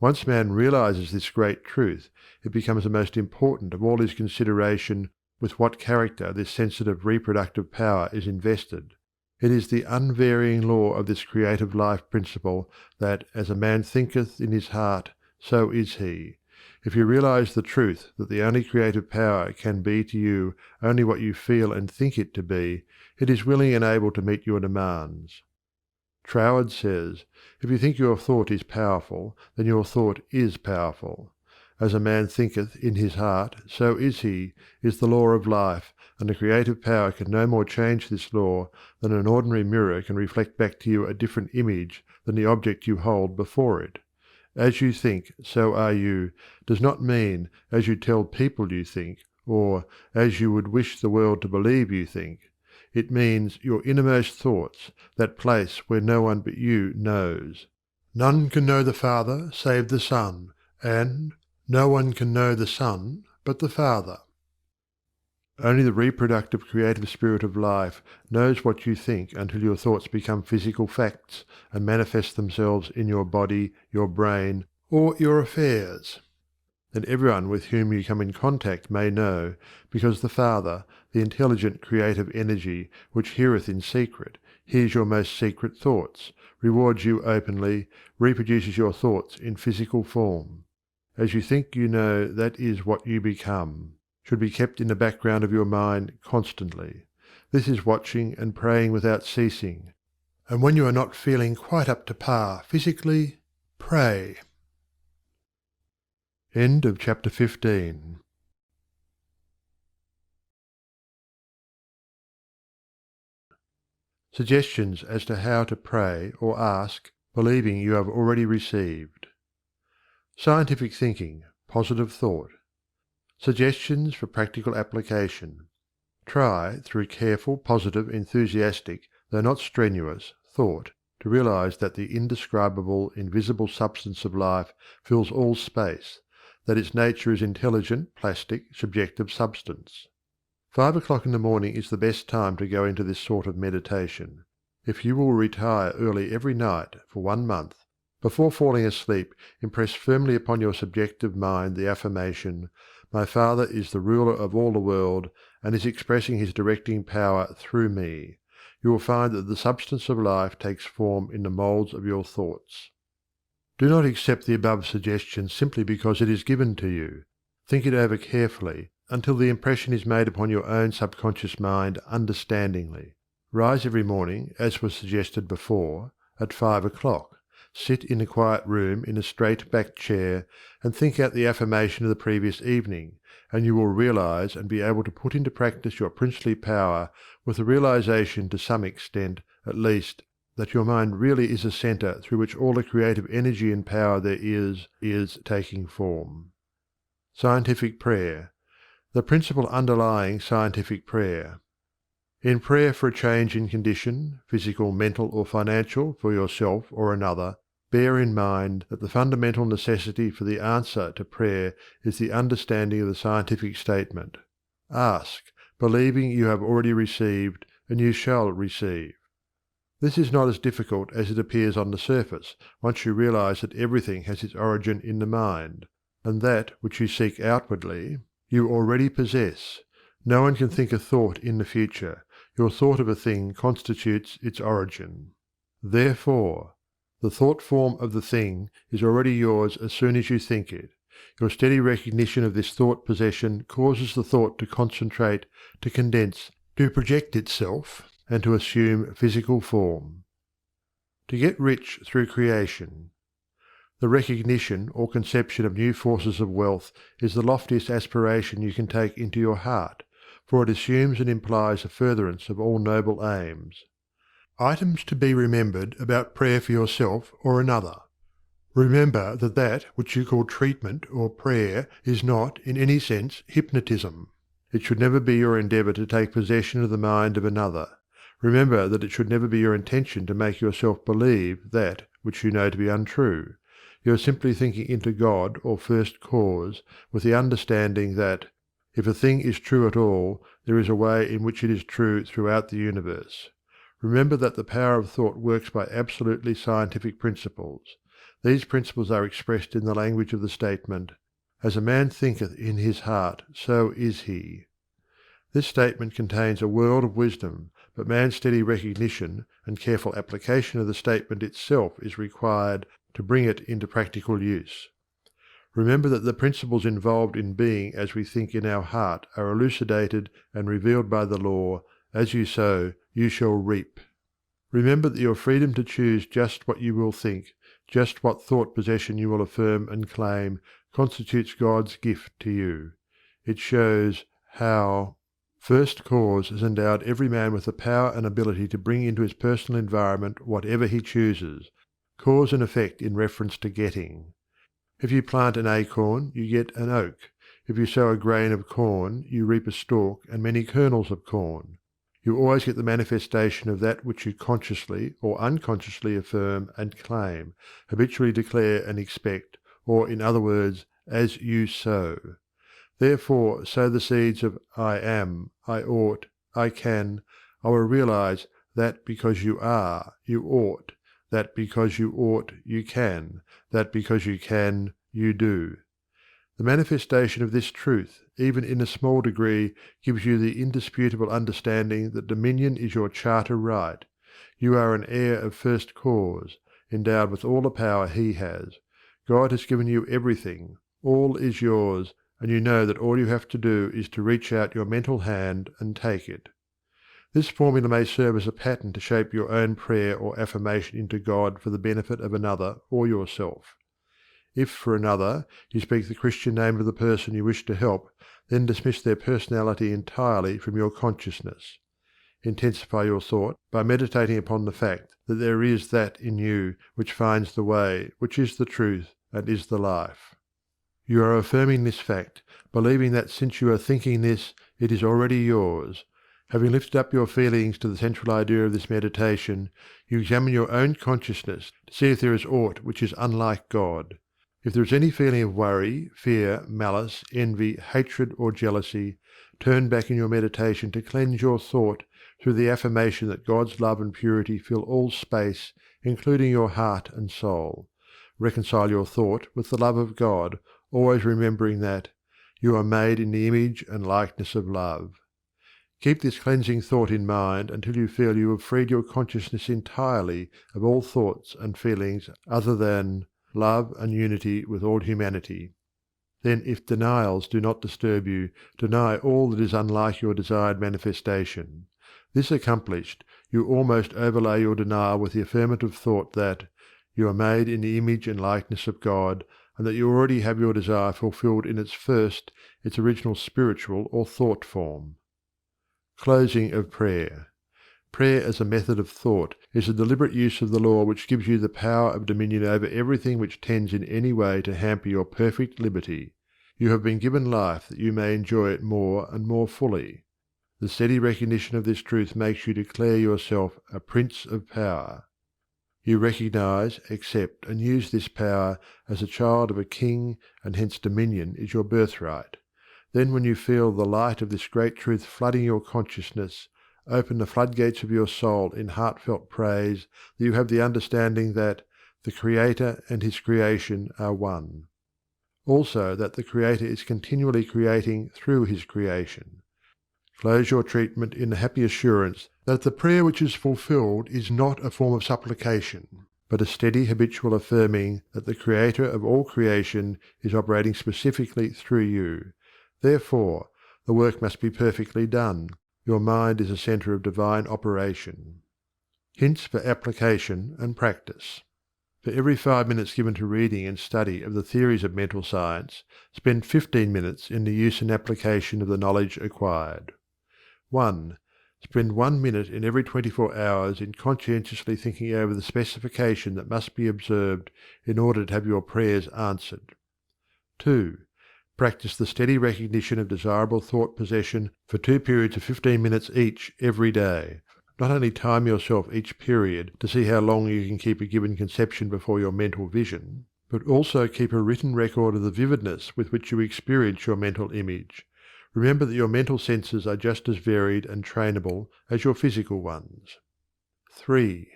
Once man realizes this great truth, it becomes the most important of all his consideration with what character this sensitive reproductive power is invested. It is the unvarying law of this creative life principle that as a man thinketh in his heart, so is he. If you realize the truth that the only creative power can be to you only what you feel and think it to be, it is willing and able to meet your demands. Troward says, "If you think your thought is powerful, then your thought is powerful. As a man thinketh in his heart, so is he," is the law of life, and the creative power can no more change this law than an ordinary mirror can reflect back to you a different image than the object you hold before it. "As you think, so are you," does not mean "as you tell people you think," or "as you would wish the world to believe you think." It means your innermost thoughts, that place where no one but you knows. "None can know the Father save the Son," and "no one can know the Son but the Father." Only the reproductive creative spirit of life knows what you think until your thoughts become physical facts and manifest themselves in your body, your brain, or your affairs. Then everyone with whom you come in contact may know, because the Father, the intelligent creative energy which heareth in secret, hears your most secret thoughts, rewards you openly, reproduces your thoughts in physical form. As you think you know, that is what you become, should be kept in the background of your mind constantly. This is watching and praying without ceasing. And when you are not feeling quite up to par physically, pray. End of chapter 15. Suggestions as to how to pray or ask, believing you have already received. Scientific thinking, positive thought. Suggestions for practical application. Try, through careful, positive, enthusiastic, though not strenuous, thought, to realize that the indescribable, invisible substance of life fills all space, that its nature is intelligent, plastic, subjective substance. 5 o'clock in the morning is the best time to go into this sort of meditation. If you will retire early every night for 1 month, before falling asleep impress firmly upon your subjective mind the affirmation, "My Father is the ruler of all the world, and is expressing his directing power through me," you will find that the substance of life takes form in the moulds of your thoughts. Do not accept the above suggestion simply because it is given to you. Think it over carefully until the impression is made upon your own subconscious mind understandingly. Rise every morning, as was suggested before, at 5 o'clock. Sit in a quiet room in a straight-backed chair and think out the affirmation of the previous evening, and you will realize and be able to put into practice your princely power with the realization to some extent, at least, that your mind really is a center through which all the creative energy and power there is taking form. Scientific prayer. The principle underlying scientific prayer. In prayer for a change in condition, physical, mental, or financial, for yourself or another, bear in mind that the fundamental necessity for the answer to prayer is the understanding of the scientific statement. Ask, believing you have already received, and you shall receive. This is not as difficult as it appears on the surface, once you realize that everything has its origin in the mind, and that which you seek outwardly you already possess. No one can think a thought in the future. Your thought of a thing constitutes its origin. Therefore, The thought form of the thing is already yours as soon as you think it. Your steady recognition of this thought possession causes the thought to concentrate, to condense, to project itself, and to assume physical form. To get rich through creation. The recognition or conception of new forces of wealth is the loftiest aspiration you can take into your heart, for it assumes and implies a furtherance of all noble aims. Items to be remembered about prayer for yourself or another. Remember that that which you call treatment or prayer is not, in any sense, hypnotism. It should never be your endeavour to take possession of the mind of another. Remember that it should never be your intention to make yourself believe that which you know to be untrue. You are simply thinking into God or First Cause with the understanding that, if a thing is true at all, there is a way in which it is true throughout the universe. Remember that the power of thought works by absolutely scientific principles. These principles are expressed in the language of the statement, "As a man thinketh in his heart, so is he." This statement contains a world of wisdom, but man's steady recognition and careful application of the statement itself is required to bring it into practical use. Remember that the principles involved in being as we think in our heart are elucidated and revealed by the law, "As you sow, you shall reap." Remember that your freedom to choose just what you will think, just what thought possession you will affirm and claim, constitutes God's gift to you. It shows how First Cause has endowed every man with the power and ability to bring into his personal environment whatever he chooses, cause and effect in reference to getting. If you plant an acorn, you get an oak. If you sow a grain of corn, you reap a stalk and many kernels of corn. You always get the manifestation of that which you consciously or unconsciously affirm and claim, habitually declare and expect, or in other words, as you sow. Therefore sow the seeds of "I am," "I ought," "I can." I will realize that because you are, you ought, that because you ought, you can, that because you can, you do. The manifestation of this truth, even in a small degree, gives you the indisputable understanding that dominion is your charter right. You are an heir of First Cause, endowed with all the power he has. God has given you everything. All is yours, and you know that all you have to do is to reach out your mental hand and take it. This formula may serve as a pattern to shape your own prayer or affirmation into God for the benefit of another or yourself. If for another you speak the Christian name of the person you wish to help, then dismiss their personality entirely from your consciousness. Intensify your thought by meditating upon the fact that there is that in you which finds the way, which is the truth, and is the life. You are affirming this fact, believing that since you are thinking this, it is already yours. Having lifted up your feelings to the central idea of this meditation, you examine your own consciousness to see if there is aught which is unlike God. If there is any feeling of worry, fear, malice, envy, hatred, or jealousy, turn back in your meditation to cleanse your thought through the affirmation that God's love and purity fill all space, including your heart and soul. Reconcile your thought with the love of God, always remembering that you are made in the image and likeness of love. Keep this cleansing thought in mind until you feel you have freed your consciousness entirely of all thoughts and feelings other than love and unity with all humanity. Then, if denials do not disturb you, deny all that is unlike your desired manifestation. This accomplished, you almost overlay your denial with the affirmative thought that you are made in the image and likeness of God, and that you already have your desire fulfilled in its original spiritual or thought form. Closing of prayer. Prayer as a method of thought is a deliberate use of the law which gives you the power of dominion over everything which tends in any way to hamper your perfect liberty. You have been given life that you may enjoy it more and more fully. The steady recognition of this truth makes you declare yourself a prince of power. You recognize, accept, and use this power as a child of a king, and hence dominion is your birthright. Then when you feel the light of this great truth flooding your consciousness, open the floodgates of your soul in heartfelt praise that you have the understanding that the Creator and his creation are one. Also that the Creator is continually creating through his creation. Close your treatment in the happy assurance that the prayer which is fulfilled is not a form of supplication, but a steady habitual affirming that the Creator of all creation is operating specifically through you. Therefore, the work must be perfectly done. Your mind is a center of divine operation. Hints for application and practice. For every 5 minutes given to reading and study of the theories of mental science, spend 15 minutes in the use and application of the knowledge acquired. 1. Spend 1 minute in every 24 hours in conscientiously thinking over the specification that must be observed in order to have your prayers answered. 2. Practice the steady recognition of desirable thought possession for 2 periods of 15 minutes each every day. Not only time yourself each period to see how long you can keep a given conception before your mental vision, but also keep a written record of the vividness with which you experience your mental image. Remember that your mental senses are just as varied and trainable as your physical ones. 3.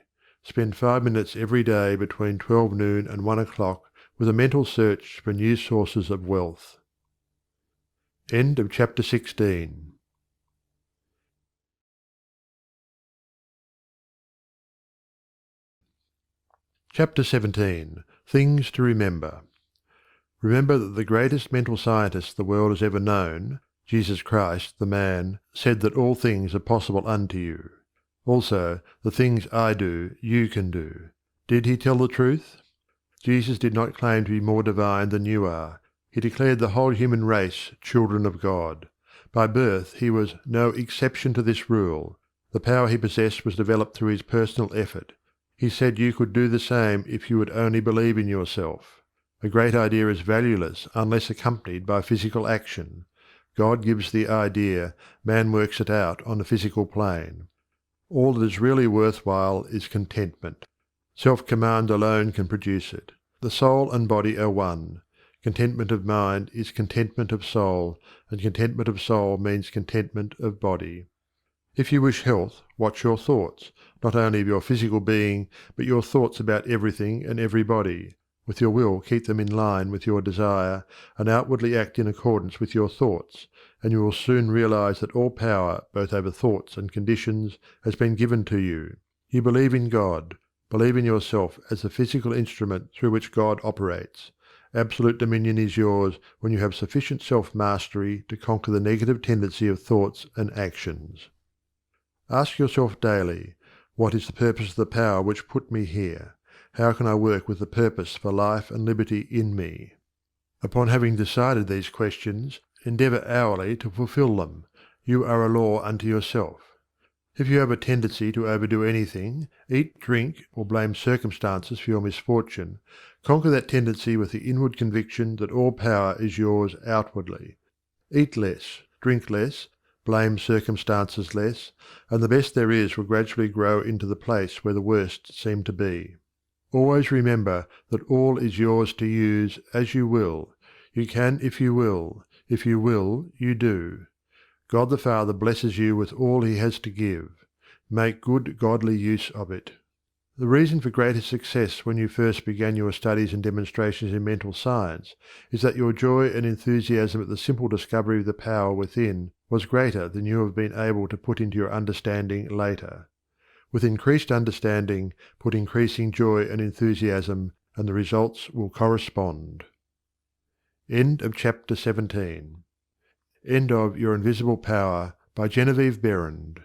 Spend 5 minutes every day between 12 noon and 1 o'clock with a mental search for new sources of wealth. End of chapter 16. Chapter 17. Things to Remember. Remember that the greatest mental scientist the world has ever known, Jesus Christ, the man, said that all things are possible unto you. Also, the things I do, you can do. Did he tell the truth? Jesus did not claim to be more divine than you are. He declared the whole human race children of God. By birth he was no exception to this rule. The power he possessed was developed through his personal effort. He said you could do the same if you would only believe in yourself. A great idea is valueless unless accompanied by physical action. God gives the idea, man works it out on the physical plane. All that is really worthwhile is contentment. Self-command alone can produce it. The soul and body are one. Contentment of mind is contentment of soul, and contentment of soul means contentment of body. If you wish health, watch your thoughts, not only of your physical being, but your thoughts about everything and everybody. With your will keep them in line with your desire, and outwardly act in accordance with your thoughts, and you will soon realize that all power, both over thoughts and conditions, has been given to you. You believe in God. Believe in yourself as the physical instrument through which God operates. Absolute dominion is yours when you have sufficient self-mastery to conquer the negative tendency of thoughts and actions. Ask yourself daily, what is the purpose of the power which put me here? How can I work with the purpose for life and liberty in me? Upon having decided these questions, endeavour hourly to fulfil them. You are a law unto yourself. If you have a tendency to overdo anything, eat, drink, or blame circumstances for your misfortune, conquer that tendency with the inward conviction that all power is yours outwardly. Eat less, drink less, blame circumstances less, and the best there is will gradually grow into the place where the worst seem to be. Always remember that all is yours to use as you will. You can if you will. If you will, you do. God the Father blesses you with all he has to give. Make good godly use of it. The reason for greater success when you first began your studies and demonstrations in mental science is that your joy and enthusiasm at the simple discovery of the power within was greater than you have been able to put into your understanding later. With increased understanding, put increasing joy and enthusiasm, and the results will correspond. End of chapter 17. End of Your Invisible Power by Genevieve Behrend.